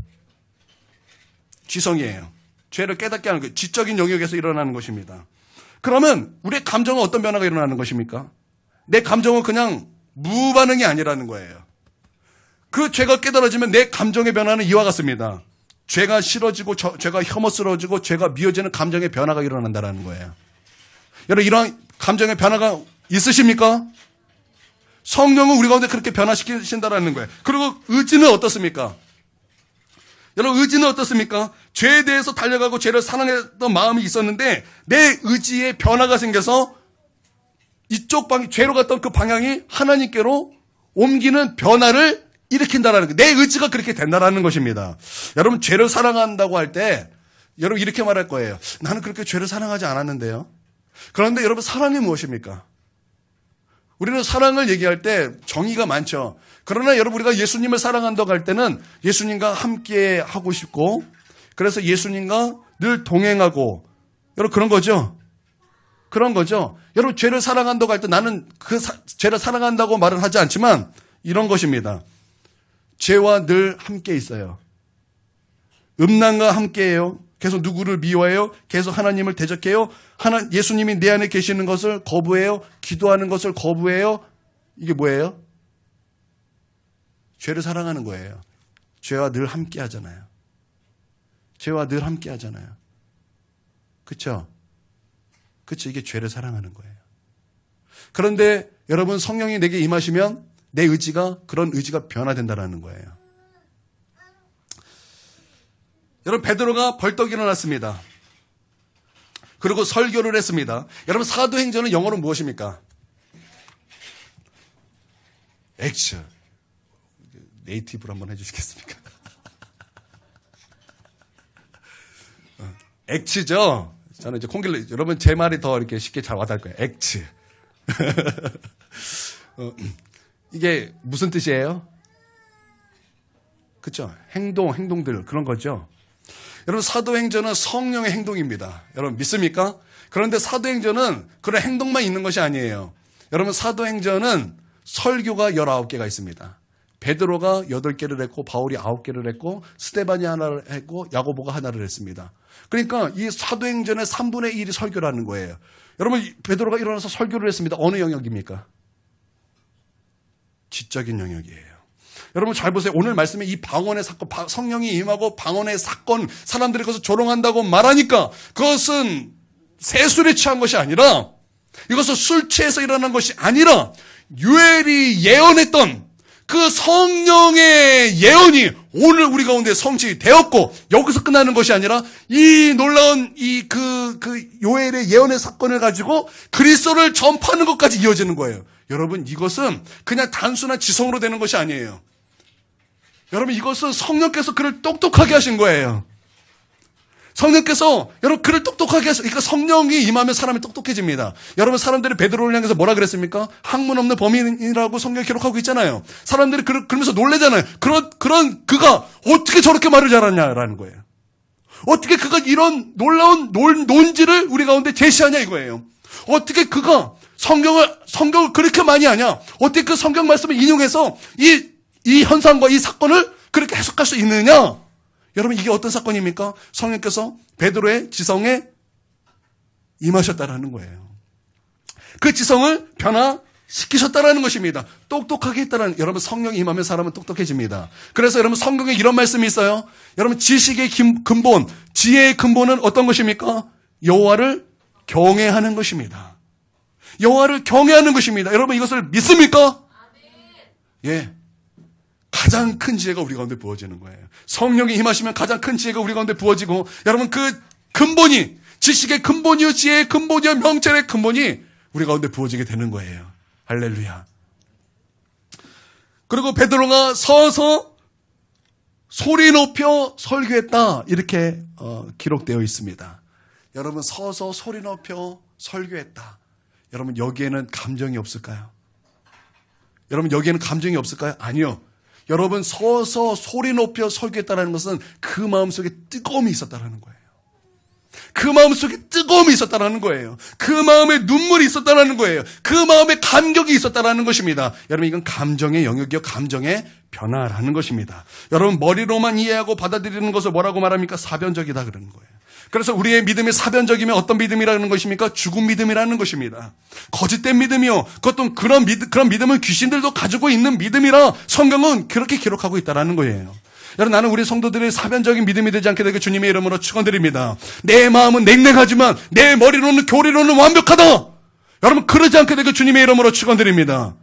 지성이에요. 죄를 깨닫게 하는 것, 지적인 영역에서 일어나는 것입니다. 그러면 우리의 감정은 어떤 변화가 일어나는 것입니까? 내 감정은 그냥 무반응이 아니라는 거예요. 그 죄가 깨달아지면 내 감정의 변화는 이와 같습니다. 죄가 싫어지고 죄가 혐오스러워지고 죄가 미워지는 감정의 변화가 일어난다는 거예요. 여러분 이러한 감정의 변화가 있으십니까? 성령은 우리 가운데 그렇게 변화시키신다는 거예요. 그리고 의지는 어떻습니까? 여러분 의지는 어떻습니까? 죄에 대해서 달려가고 죄를 사랑했던 마음이 있었는데 내 의지에 변화가 생겨서 이쪽 죄로 갔던 그 방향이 하나님께로 옮기는 변화를 일으킨다라는 거예요. 내 의지가 그렇게 된다라는 것입니다. 여러분 죄를 사랑한다고 할 때 여러분 이렇게 말할 거예요. 나는 그렇게 죄를 사랑하지 않았는데요. 그런데 여러분 사랑이 무엇입니까? 우리는 사랑을 얘기할 때 정의가 많죠. 그러나 여러분 우리가 예수님을 사랑한다고 할 때는 예수님과 함께 하고 싶고 그래서 예수님과 늘 동행하고 여러분 그런 거죠. 그런 거죠. 여러분 죄를 사랑한다고 할 때 나는 그 죄를 사랑한다고 말은 하지 않지만 이런 것입니다. 죄와 늘 함께 있어요. 음란과 함께해요. 계속 누구를 미워해요. 계속 하나님을 대적해요. 예수님이 내 안에 계시는 것을 거부해요. 기도하는 것을 거부해요. 이게 뭐예요? 죄를 사랑하는 거예요. 죄와 늘 함께 하잖아요. 죄와 늘 함께 하잖아요. 그렇죠? 그렇죠. 이게 죄를 사랑하는 거예요. 그런데 여러분 성령이 내게 임하시면 내 의지가 그런 의지가 변화된다는 거예요. 여러분 베드로가 벌떡 일어났습니다. 그리고 설교를 했습니다. 여러분 사도행전은 영어로 무엇입니까? 액츠. 네이티브로 한번 해주시겠습니까? 액츠죠. 저는 이제 콩길로 여러분 제 말이 더 이렇게 쉽게 잘 와닿을 거예요. 액츠. 이게 무슨 뜻이에요? 그렇죠? 행동들 그런 거죠. 여러분 사도행전은 성령의 행동입니다. 여러분 믿습니까? 그런데 사도행전은 그런 행동만 있는 것이 아니에요. 여러분 사도행전은 설교가 19개가 있습니다. 베드로가 8개를 했고 바울이 9개를 했고 스데반이 하나를 했고 야고보가 하나를 했습니다. 그러니까 이 사도행전의 3분의 1이 설교라는 거예요. 여러분 베드로가 일어나서 설교를 했습니다. 어느 영역입니까? 지적인 영역이에요. 여러분 잘 보세요. 오늘 말씀에 이 방언의 사건, 성령이 임하고 방언의 사건, 사람들이 그것을 조롱한다고 말하니까 그것은 세술에 취한 것이 아니라 이것은 술 취해서 일어난 것이 아니라 요엘이 예언했던 그 성령의 예언이 오늘 우리 가운데 성취되었고 여기서 끝나는 것이 아니라 이 놀라운 그 요엘의 예언의 사건을 가지고 그리스도를 전파하는 것까지 이어지는 거예요. 여러분 이것은 그냥 단순한 지성으로 되는 것이 아니에요. 여러분 이것은 성령께서 그를 똑똑하게 하신 거예요. 성령께서 여러분 그를 똑똑하게 하셔. 그러니까 성령이 임하면 사람이 똑똑해집니다. 여러분 사람들이 베드로를 향해서 뭐라 그랬습니까? 학문 없는 범인이라고 성경에 기록하고 있잖아요. 사람들이 그러면서 놀래잖아요. 그런 그가 어떻게 저렇게 말을 잘하냐라는 거예요. 어떻게 그가 이런 놀라운 논지를 우리 가운데 제시하냐 이거예요. 어떻게 그가 성경을 그렇게 많이 하냐? 어떻게 그 성경 말씀을 인용해서 이 현상과 이 사건을 그렇게 해석할 수 있느냐? 여러분 이게 어떤 사건입니까? 성령께서 베드로의 지성에 임하셨다라는 거예요. 그 지성을 변화시키셨다라는 것입니다. 똑똑하게 했다라는 여러분 성령이 임하면 사람은 똑똑해집니다. 그래서 여러분 성경에 이런 말씀이 있어요. 여러분 지식의 근본, 지혜의 근본은 어떤 것입니까? 여호와를 경외하는 것입니다. 여호와를 경외하는 것입니다. 여러분 이것을 믿습니까? 예. 가장 큰 지혜가 우리 가운데 부어지는 거예요. 성령이 임하시면 가장 큰 지혜가 우리 가운데 부어지고 여러분 그 근본이 지식의 근본이요 지혜의 근본이요 명철의 근본이 우리 가운데 부어지게 되는 거예요. 할렐루야. 그리고 베드로가 서서 소리 높여 설교했다 이렇게 기록되어 있습니다. 여러분 서서 소리 높여 설교했다. 여러분 여기에는 감정이 없을까요? 여러분 여기에는 감정이 없을까요? 아니요. 여러분 서서 소리 높여 설교했다는 것은 그 마음속에 뜨거움이 있었다는 거예요. 그 마음속에 뜨거움이 있었다는 거예요. 그 마음에 눈물이 있었다는 거예요. 그 마음에 감격이 있었다는 것입니다. 여러분 이건 감정의 영역이요. 감정의 변화라는 것입니다. 여러분 머리로만 이해하고 받아들이는 것을 뭐라고 말합니까? 사변적이다 그러는 거예요. 그래서 우리의 믿음이 사변적이면 어떤 믿음이라는 것입니까? 죽은 믿음이라는 것입니다. 거짓된 믿음이요. 그것도 그런 믿음은 귀신들도 가지고 있는 믿음이라 성경은 그렇게 기록하고 있다는 거예요. 여러분 나는 우리 성도들의 사변적인 믿음이 되지 않게 되게 주님의 이름으로 축원드립니다. 내 마음은 냉랭하지만 내 머리로는 교리로는 완벽하다. 여러분 그러지 않게 되게 주님의 이름으로 축원드립니다.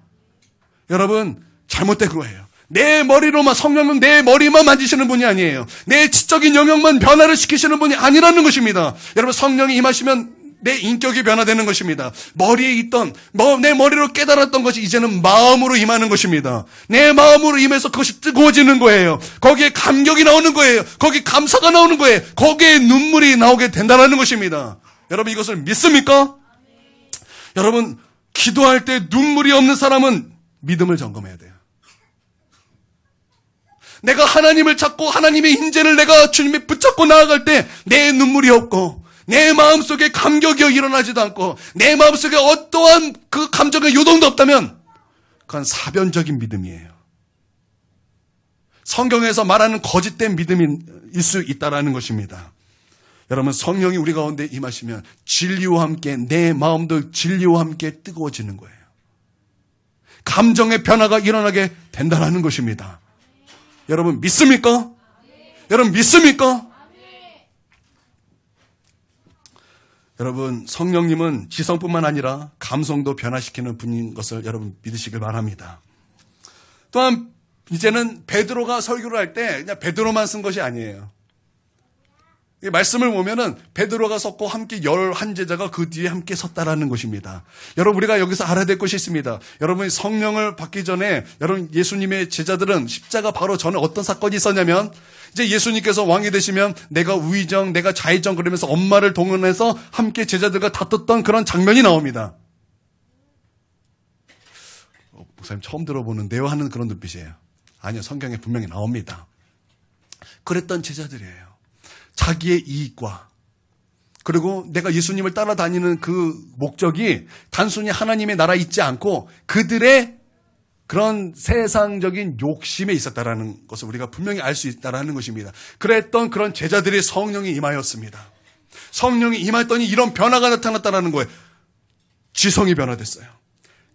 여러분 잘못된 거예요. 내 머리로만 성령은 내 머리만 만지시는 분이 아니에요. 내 지적인 영역만 변화를 시키시는 분이 아니라는 것입니다. 여러분 성령이 임하시면 내 인격이 변화되는 것입니다. 머리에 있던, 내 머리로 깨달았던 것이 이제는 마음으로 임하는 것입니다. 내 마음으로 임해서 그것이 뜨거워지는 거예요. 거기에 감격이 나오는 거예요. 거기에 감사가 나오는 거예요. 거기에 눈물이 나오게 된다는 것입니다. 여러분 이것을 믿습니까? 여러분 기도할 때 눈물이 없는 사람은 믿음을 점검해야 돼요. 내가 하나님을 찾고 하나님의 인재를 내가 주님에 붙잡고 나아갈 때 내 눈물이 없고 내 마음속에 감격이 일어나지도 않고 내 마음속에 어떠한 그 감정의 요동도 없다면 그건 사변적인 믿음이에요. 성경에서 말하는 거짓된 믿음일 수 있다는 것입니다. 여러분 성령이 우리 가운데 임하시면 진리와 함께 내 마음도 진리와 함께 뜨거워지는 거예요. 감정의 변화가 일어나게 된다는 것입니다. 여러분 믿습니까? 여러분 믿습니까? 여러분 성령님은 지성뿐만 아니라 감성도 변화시키는 분인 것을 여러분 믿으시길 바랍니다. 또한 이제는 베드로가 설교를 할 때 그냥 베드로만 쓴 것이 아니에요. 이 말씀을 보면은 베드로가 섰고 함께 11제자가 그 뒤에 함께 섰다라는 것입니다. 여러분 우리가 여기서 알아야 될 것이 있습니다. 여러분이 성령을 받기 전에 여러분 예수님의 제자들은 십자가 바로 전에 어떤 사건이 있었냐면 이제 예수님께서 왕이 되시면 내가 우의정 내가 좌의정 그러면서 엄마를 동원해서 함께 제자들과 다퉜던 그런 장면이 나옵니다. 목사님 처음 들어보는데요 하는 그런 눈빛이에요. 아니요 성경에 분명히 나옵니다. 그랬던 제자들이에요. 자기의 이익과 그리고 내가 예수님을 따라다니는 그 목적이 단순히 하나님의 나라에 있지 않고 그들의 그런 세상적인 욕심에 있었다라는 것을 우리가 분명히 알 수 있다라는 것입니다. 그랬던 그런 제자들의 성령이 임하였습니다. 성령이 임했더니 이런 변화가 나타났다라는 거예요. 지성이 변화됐어요.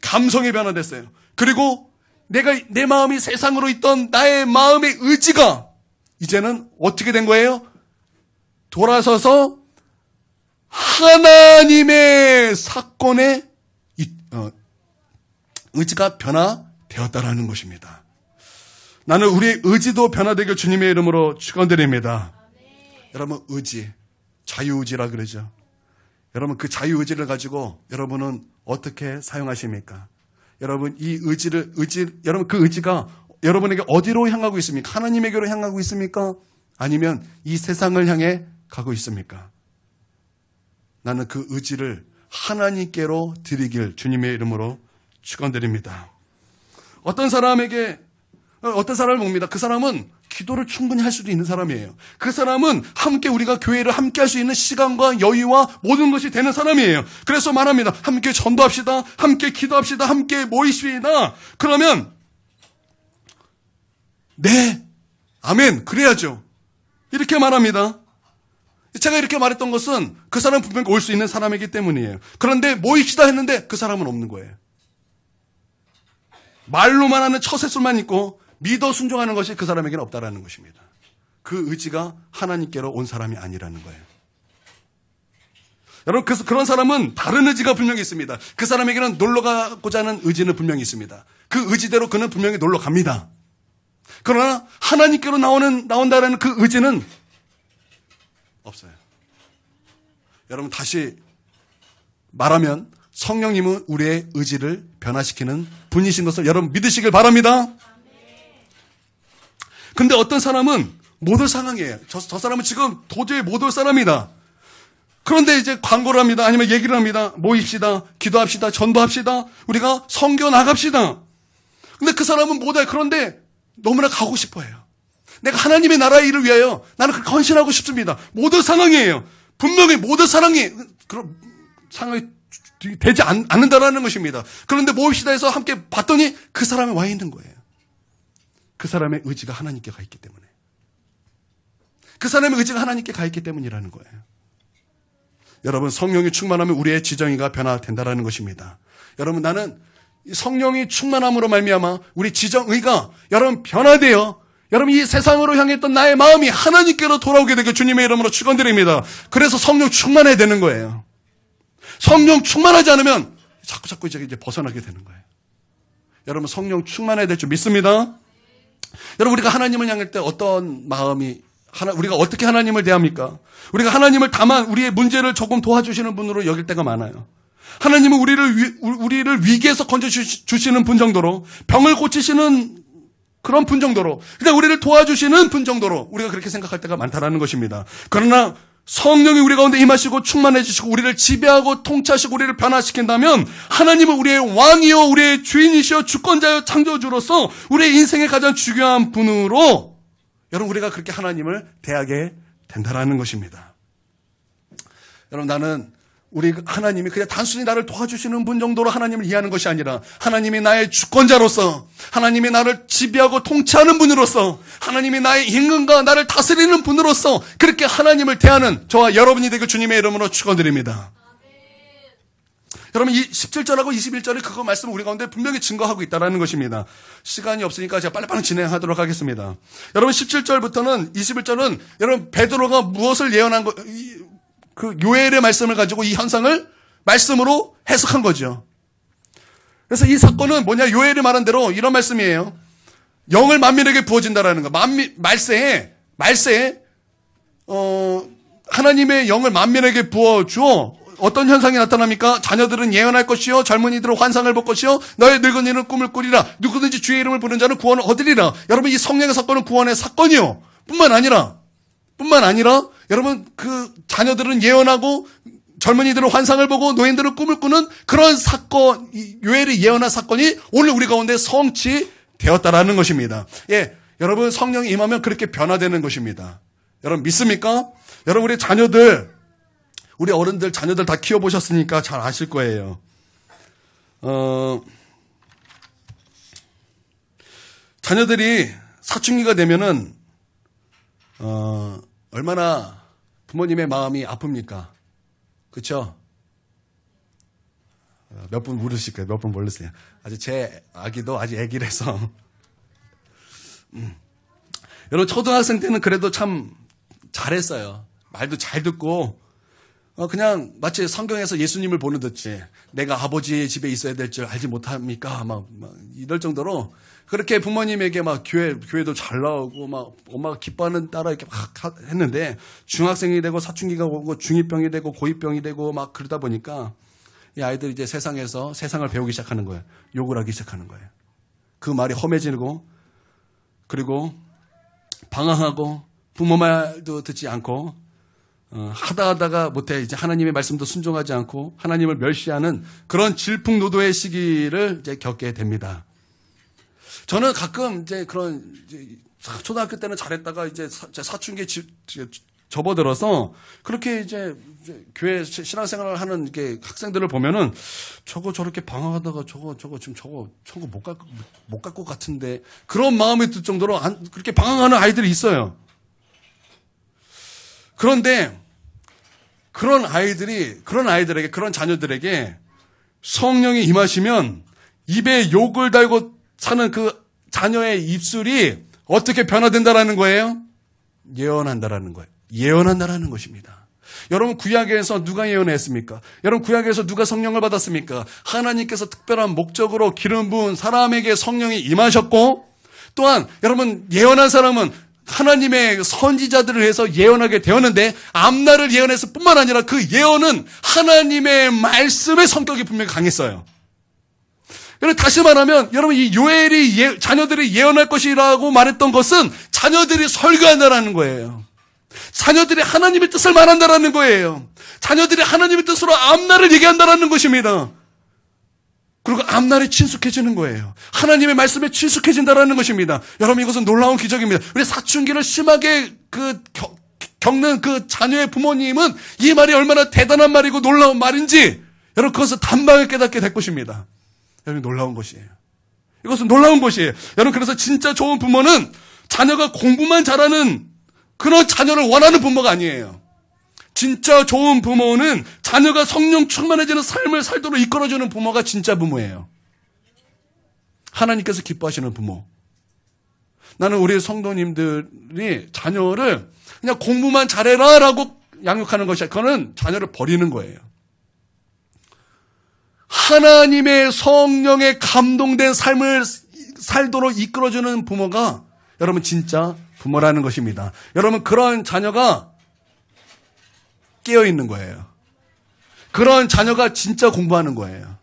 감성이 변화됐어요. 그리고 내 마음이 세상으로 있던 나의 마음의 의지가 이제는 어떻게 된 거예요? 돌아서서 하나님의 사건에 의지가 변화되었다라는 것입니다. 나는 우리의 의지도 변화되길 주님의 이름으로 축원드립니다. 여러분 의지, 자유의지라 그러죠. 여러분 그 자유의지를 가지고 여러분은 어떻게 사용하십니까? 여러분 이 여러분 그 의지가 여러분에게 어디로 향하고 있습니까? 하나님에게로 향하고 있습니까? 아니면 이 세상을 향해 가고 있습니까? 나는 그 의지를 하나님께로 드리길 주님의 이름으로 축원드립니다. 어떤 사람을 봅니다. 그 사람은 기도를 충분히 할 수도 있는 사람이에요. 그 사람은 함께 우리가 교회를 함께 할 수 있는 시간과 여유와 모든 것이 되는 사람이에요. 그래서 말합니다. 함께 전도합시다. 함께 기도합시다. 함께 모이십시다. 그러면 네, 아멘, 그래야죠. 이렇게 말합니다. 제가 이렇게 말했던 것은 그 사람은 분명히 올 수 있는 사람이기 때문이에요. 그런데 모입시다 했는데 그 사람은 없는 거예요. 말로만 하는 처세술만 있고 믿어 순종하는 것이 그 사람에게는 없다라는 것입니다. 그 의지가 하나님께로 온 사람이 아니라는 거예요. 여러분 그런 사람은 다른 의지가 분명히 있습니다. 그 사람에게는 놀러 가고자 하는 의지는 분명히 있습니다. 그 의지대로 그는 분명히 놀러 갑니다. 그러나 하나님께로 나온다라는 그 의지는 없어요. 여러분 다시 말하면 성령님은 우리의 의지를 변화시키는 분이신 것을 여러분 믿으시길 바랍니다. 근데 어떤 사람은 못 올 상황이에요. 저 사람은 지금 도저히 못 올 사람이다. 그런데 이제 광고를 합니다. 아니면 얘기를 합니다. 모입시다. 기도합시다. 전도합시다. 우리가 선교 나갑시다. 근데 그 사람은 못 와요. 그런데 너무나 가고 싶어해요. 내가 하나님의 나라의 일을 위하여 나는 그렇게 헌신하고 싶습니다. 모든 상황이에요. 분명히 모든 상황이 그런 상황이 되지 않는다라는 것입니다. 그런데 모입시다 해서 함께 봤더니 그 사람이 와 있는 거예요. 그 사람의 의지가 하나님께 가 있기 때문에. 그 사람의 의지가 하나님께 가 있기 때문이라는 거예요. 여러분 성령이 충만하면 우리의 지정의가 변화된다라는 것입니다. 여러분 나는 성령이 충만함으로 말미암아 우리 지정의가 여러분 변화돼요. 여러분 이 세상으로 향했던 나의 마음이 하나님께로 돌아오게 되게 주님의 이름으로 축원드립니다. 그래서 성령 충만해야 되는 거예요. 성령 충만하지 않으면 자꾸 이제 벗어나게 되는 거예요. 여러분 성령 충만해야 될 줄 믿습니다. 여러분 우리가 하나님을 향할 때 어떤 마음이 우리가 어떻게 하나님을 대합니까? 우리가 하나님을 다만 우리의 문제를 조금 도와주시는 분으로 여길 때가 많아요. 하나님은 우리를 위기에서 건져주시는 분 정도로, 병을 고치시는 그런 분 정도로, 그냥 우리를 도와주시는 분 정도로 우리가 그렇게 생각할 때가 많다라는 것입니다. 그러나 성령이 우리 가운데 임하시고 충만해 주시고 우리를 지배하고 통치하시고 우리를 변화시킨다면 하나님은 우리의 왕이요 우리의 주인이시여 주권자여 창조주로서 우리의 인생의 가장 중요한 분으로 여러분 우리가 그렇게 하나님을 대하게 된다라는 것입니다. 여러분 나는 우리 하나님이 그냥 단순히 나를 도와주시는 분 정도로 하나님을 이해하는 것이 아니라 하나님이 나의 주권자로서, 하나님이 나를 지배하고 통치하는 분으로서, 하나님이 나의 임금과 나를 다스리는 분으로서 그렇게 하나님을 대하는 저와 여러분이 되고 주님의 이름으로 축원드립니다. 여러분 이 17절하고 21절에 그거 말씀을 우리 가운데 분명히 증거하고 있다는 것입니다. 시간이 없으니까 제가 빨리빨리 진행하도록 하겠습니다. 여러분 17절부터는 21절은 여러분 베드로가 무엇을 예언한 그 요엘의 말씀을 가지고 이 현상을 말씀으로 해석한 거죠. 그래서 이 사건은 뭐냐, 요엘이 말한 대로 이런 말씀이에요. 영을 만민에게 부어진다라는 거. 말세에 하나님의 영을 만민에게 부어주어 어떤 현상이 나타납니까? 자녀들은 예언할 것이요, 젊은이들은 환상을 볼 것이요, 너의 늙은이는 꿈을 꾸리라. 누구든지 주의 이름을 부르는 자는 구원을 얻으리라. 여러분 이 성령의 사건은 구원의 사건이요. 뿐만 아니라 여러분 그 자녀들은 예언하고 젊은이들은 환상을 보고 노인들은 꿈을 꾸는 그런 사건, 요엘이 예언한 사건이 오늘 우리 가운데 성취되었다라는 것입니다. 예, 여러분 성령이 임하면 그렇게 변화되는 것입니다. 여러분 믿습니까? 여러분 우리 자녀들, 우리 어른들 자녀들 다 키워보셨으니까 잘 아실 거예요. 자녀들이 사춘기가 되면은 얼마나 부모님의 마음이 아픕니까? 그렇죠? 몇 분 모르실 거예요. 몇 분 모르세요. 아직 제 아기도 아직 애기라서. 여러분 초등학생 때는 그래도 참 잘했어요. 말도 잘 듣고 그냥 마치 성경에서 예수님을 보는 듯이 내가 아버지의 집에 있어야 될 줄 알지 못합니까? 막 이럴 정도로 그렇게 부모님에게 막 교회도 잘 나오고 막 엄마가 기뻐하는 따라 이렇게 막 했는데 중학생이 되고 사춘기가 오고 중2병이 되고 고2병이 되고 막 그러다 보니까 이 아이들이 이제 세상을 배우기 시작하는 거예요. 욕을 하기 시작하는 거예요. 그 말이 험해지고 그리고 방황하고 부모 말도 듣지 않고 하다가 못해 이제 하나님의 말씀도 순종하지 않고 하나님을 멸시하는 그런 질풍노도의 시기를 이제 겪게 됩니다. 저는 가끔 이제 초등학교 때는 잘했다가 이제 사춘기에 접어들어서 그렇게 이제 교회 신앙생활을 하는 이렇게 학생들을 보면은 저렇게 방황하다가 저거 못 갈 것 같은데 그런 마음이 들 정도로 그렇게 방황하는 아이들이 있어요. 그런데 그런 아이들에게 그런 자녀들에게 성령이 임하시면 입에 욕을 달고 사는 그 자녀의 입술이 어떻게 변화된다라는 거예요? 예언한다라는 거예요. 예언한다라는 것입니다. 여러분 구약에서 누가 예언했습니까? 여러분 구약에서 누가 성령을 받았습니까? 하나님께서 특별한 목적으로 기름 부은 사람에게 성령이 임하셨고 또한 여러분 예언한 사람은 하나님의 선지자들을 위해서 예언하게 되었는데 앞날을 예언했을 뿐만 아니라 그 예언은 하나님의 말씀의 성격이 분명히 강했어요. 그래서 다시 말하면 여러분 이 요엘이 자녀들이 예언할 것이라고 말했던 것은 자녀들이 설교한다라는 거예요. 자녀들이 하나님의 뜻을 말한다라는 거예요. 자녀들이 하나님의 뜻으로 앞날을 얘기한다라는 것입니다. 그리고 앞날이 친숙해지는 거예요. 하나님의 말씀에 친숙해진다라는 것입니다. 여러분 이것은 놀라운 기적입니다. 우리 사춘기를 심하게 겪는 그 자녀의 부모님은 이 말이 얼마나 대단한 말이고 놀라운 말인지 여러분 그것을 단방에 깨닫게 될 것입니다. 여러분 놀라운 것이에요. 이것은 놀라운 것이에요. 여러분 그래서 진짜 좋은 부모는 자녀가 공부만 잘하는 그런 자녀를 원하는 부모가 아니에요. 진짜 좋은 부모는 자녀가 성령 충만해지는 삶을 살도록 이끌어주는 부모가 진짜 부모예요. 하나님께서 기뻐하시는 부모. 나는 우리 성도님들이 자녀를 그냥 공부만 잘해라 라고 양육하는 것이 아니라 그거는 자녀를 버리는 거예요. 하나님의 성령에 감동된 삶을 살도록 이끌어주는 부모가 여러분 진짜 부모라는 것입니다. 여러분, 그런 자녀가 깨어있는 거예요. 그런 자녀가 진짜 공부하는 거예요.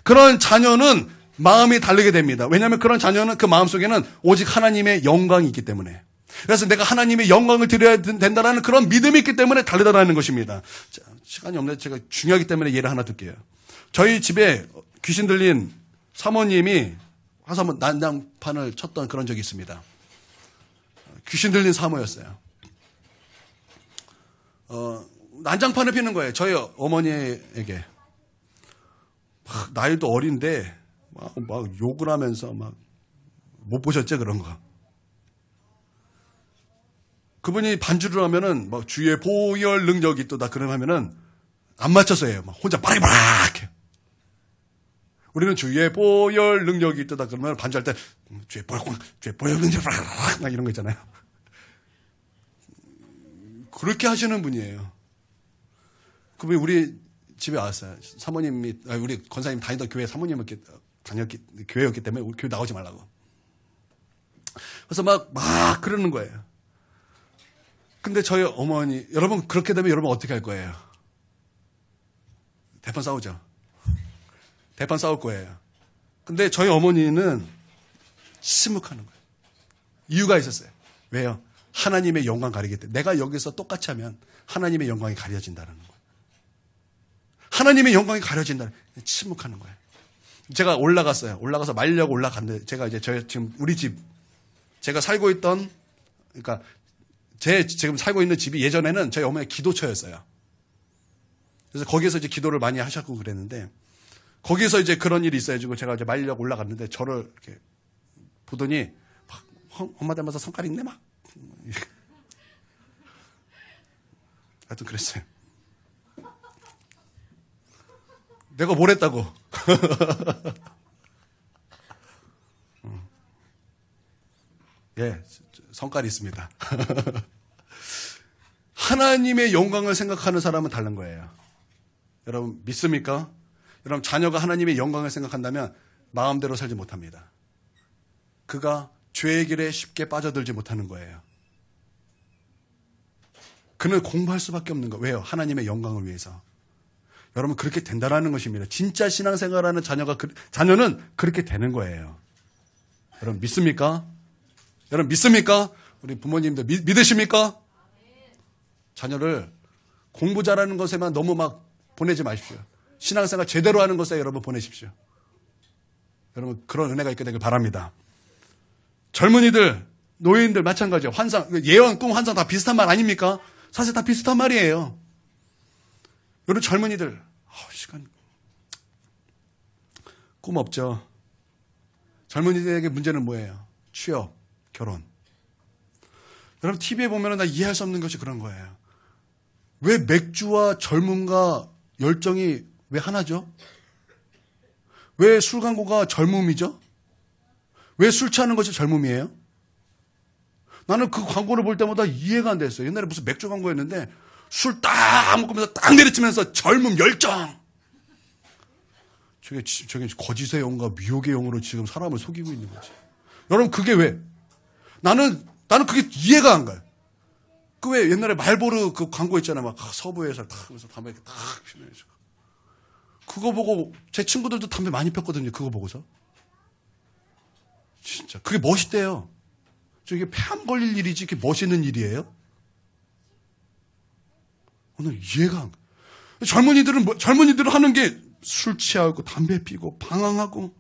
그런 자녀는 마음이 다르게 됩니다. 왜냐하면 그런 자녀는 그 마음속에는 오직 하나님의 영광이 있기 때문에. 그래서 내가 하나님의 영광을 드려야 된다는 그런 믿음이 있기 때문에 다르다는 것입니다. 자, 시간이 없는데 제가 중요하기 때문에 예를 하나 들게요. 저희 집에 귀신 들린 사모님이 와서 한번 난장판을 쳤던 그런 적이 있습니다. 귀신 들린 사모였어요. 난장판을 피는 거예요. 저희 어머니에게. 막 나이도 어린데 막 욕을 하면서 막 못 보셨죠, 그런 거. 그분이 반주를 하면은 막 주의 보혈 능력이 있도다 그러면은 안 맞춰서 해요. 막 혼자 바리바락 해요. 우리는 주의 보혈 능력이 있도다 그러면 반주할 때 주의 보혈 능력 막 이런 거 있잖아요. 그렇게 하시는 분이에요. 그분이 우리 집에 왔어요. 사모님이 우리 권사님 다니던 교회 사모님이 교회였기 때문에 우리 교회 나오지 말라고. 그래서 막 그러는 거예요. 근데 저희 어머니, 여러분 그렇게 되면 여러분 어떻게 할 거예요? 대판 싸우죠. 대판 싸울 거예요. 근데 저희 어머니는 침묵하는 거예요. 이유가 있었어요. 왜요? 하나님의 영광 가리기 때문에. 내가 여기서 똑같이 하면 하나님의 영광이 가려진다는 거예요. 하나님의 영광이 가려진다는 거예요. 침묵하는 거예요. 제가 올라갔어요. 올라가서 말려고 올라갔는데 제가 이제 지금 우리 집, 제가 살고 있던, 그러니까 지금 살고 있는 집이 예전에는 저희 어머니의 기도처였어요. 그래서 거기에서 이제 기도를 많이 하셨고 그랬는데, 거기서 이제 그런 일이 있어가지고 제가 이제 말려고 올라갔는데 저를 이렇게 보더니 엄마 닮아서 성깔 있네 막. 하여튼 그랬어요. 내가 뭘 했다고. 예, 성깔이 있습니다. 하나님의 영광을 생각하는 사람은 다른 거예요. 여러분 믿습니까? 여러분 자녀가 하나님의 영광을 생각한다면 마음대로 살지 못합니다. 그가 죄의 길에 쉽게 빠져들지 못하는 거예요. 그는 공부할 수밖에 없는 거예요. 왜요? 하나님의 영광을 위해서. 여러분 그렇게 된다라는 것입니다. 진짜 신앙생활하는 자녀는 그렇게 되는 거예요. 여러분 믿습니까? 여러분 믿습니까? 우리 부모님들 믿으십니까? 자녀를 공부 잘하는 것에만 너무 막 보내지 마십시오. 신앙생활 제대로 하는 것에 여러분 보내십시오. 여러분 그런 은혜가 있게 되길 바랍니다. 젊은이들, 노인들 마찬가지예요. 환상, 예언, 꿈, 환상 다 비슷한 말 아닙니까? 사실 다 비슷한 말이에요. 여러분 젊은이들, 시간 꿈 없죠. 젊은이들에게 문제는 뭐예요? 취업, 결혼. 여러분 TV에 보면 나 이해할 수 없는 것이 그런 거예요. 왜 맥주와 젊음과 열정이 왜 하나죠? 왜 술 광고가 젊음이죠? 왜 술 취하는 것이 젊음이에요? 나는 그 광고를 볼 때마다 이해가 안 됐어요. 옛날에 무슨 맥주 광고였는데 술 딱 먹으면서 딱 내리치면서 젊음, 열정. 저게 거짓의 영과 미혹의 영으로 지금 사람을 속이고 있는 거지. 여러분 그게 왜? 나는 그게 이해가 안 가요. 그 왜 옛날에 말보르 그 광고 있잖아요. 막 서부에서 탁 하면서 담배 이렇게 탁 피우면서. 그거 보고 제 친구들도 담배 많이 폈거든요. 그거 보고서. 진짜 그게 멋있대요. 저게 폐암 걸릴 일이지 그게 멋있는 일이에요? 오늘 이해가 안 가. 젊은이들은 하는 게 술 취하고 담배 피고 방황하고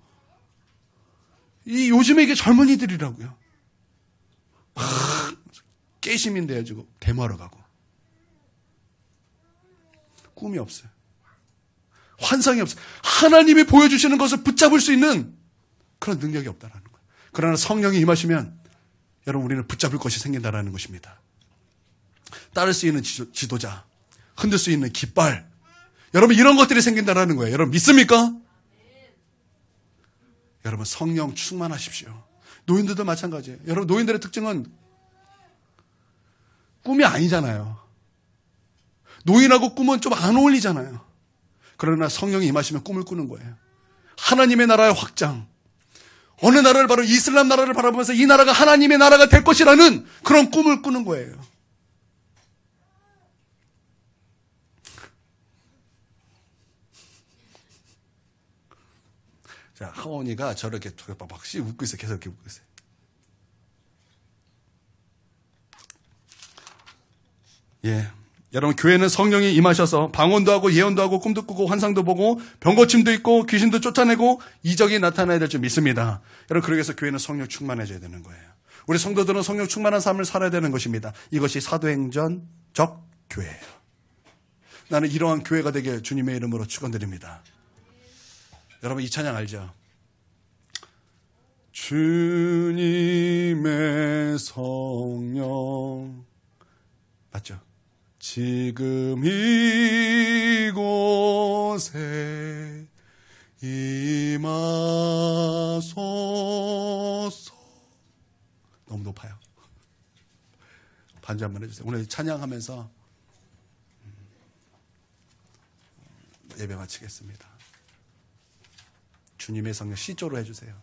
요즘에 이게 젊은이들이라고요. 깨심인데 해주고 데모하러 가고 꿈이 없어요. 환상이 없어요. 하나님이 보여주시는 것을 붙잡을 수 있는 그런 능력이 없다라는 거예요. 그러나 성령이 임하시면 여러분 우리는 붙잡을 것이 생긴다라는 것입니다. 따를 수 있는 지도자, 흔들 수 있는 깃발, 여러분 이런 것들이 생긴다라는 거예요. 여러분 믿습니까? 여러분 성령 충만하십시오. 노인들도 마찬가지예요. 여러분 노인들의 특징은 꿈이 아니잖아요. 노인하고 꿈은 좀 안 어울리잖아요. 그러나 성령이 임하시면 꿈을 꾸는 거예요. 하나님의 나라의 확장. 어느 나라를 바로 이슬람 나라를 바라보면서 이 나라가 하나님의 나라가 될 것이라는 그런 꿈을 꾸는 거예요. 자, 하원이가 저렇게 막 웃고 있어요. 계속 이렇게 웃고 있어요. 예. 여러분, 교회는 성령이 임하셔서 방언도 하고 예언도 하고 꿈도 꾸고 환상도 보고 병고침도 있고 귀신도 쫓아내고 이적이 나타나야 될 줄 믿습니다. 여러분, 그러기 위해서 교회는 성령 충만해져야 되는 거예요. 우리 성도들은 성령 충만한 삶을 살아야 되는 것입니다. 이것이 사도행전적 교회예요. 나는 이러한 교회가 되게 주님의 이름으로 축원드립니다. 여러분, 이 찬양 알죠? 주님의 성령 맞죠? 지금 이곳에 임하소서. 너무 높아요. 반주 한번 해주세요. 오늘 찬양하면서 예배 마치겠습니다. 주님의 성령 C조로 해주세요.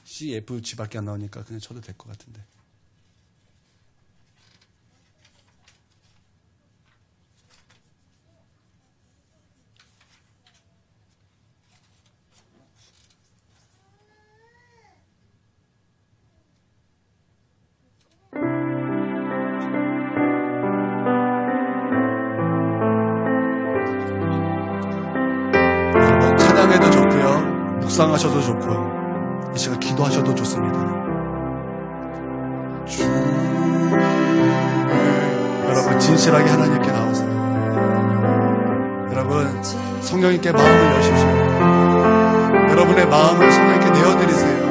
C, F, G밖에 안 나오니까 그냥 쳐도 될 것 같은데. 찬양해도 좋고요, 묵상하셔도 좋고요, 이 시간 기도하셔도 좋습니다. 여러분, 진실하게 하나님께 나와서 여러분, 성령님께 마음을 여십시오. 여러분의 마음을 성령님께 내어드리세요.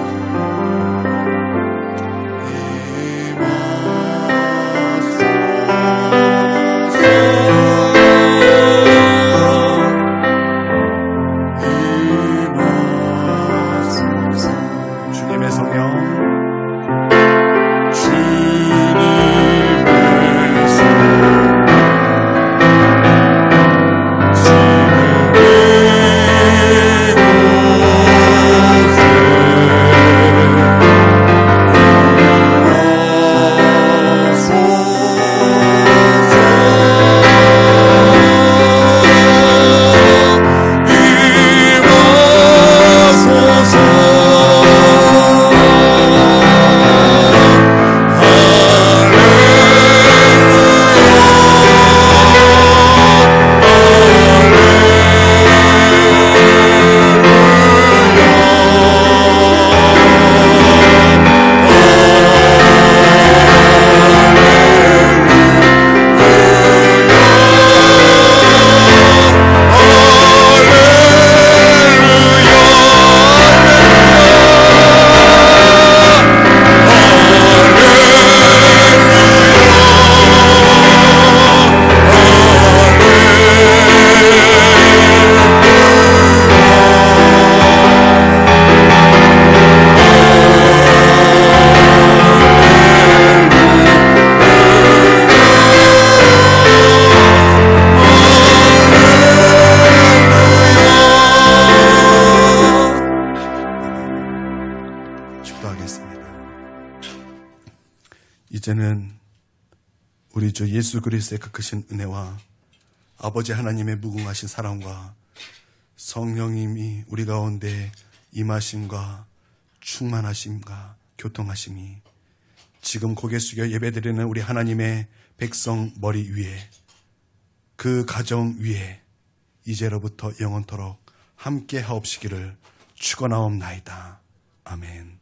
이제는 우리 주 예수 그리스도의 그 크신 은혜와 아버지 하나님의 무궁하신 사랑과 성령님이 우리 가운데 임하심과 충만하심과 교통하심이 지금 고개 숙여 예배드리는 우리 하나님의 백성 머리 위에, 그 가정 위에 이제로부터 영원토록 함께 하옵시기를 축원하옵나이다. 아멘.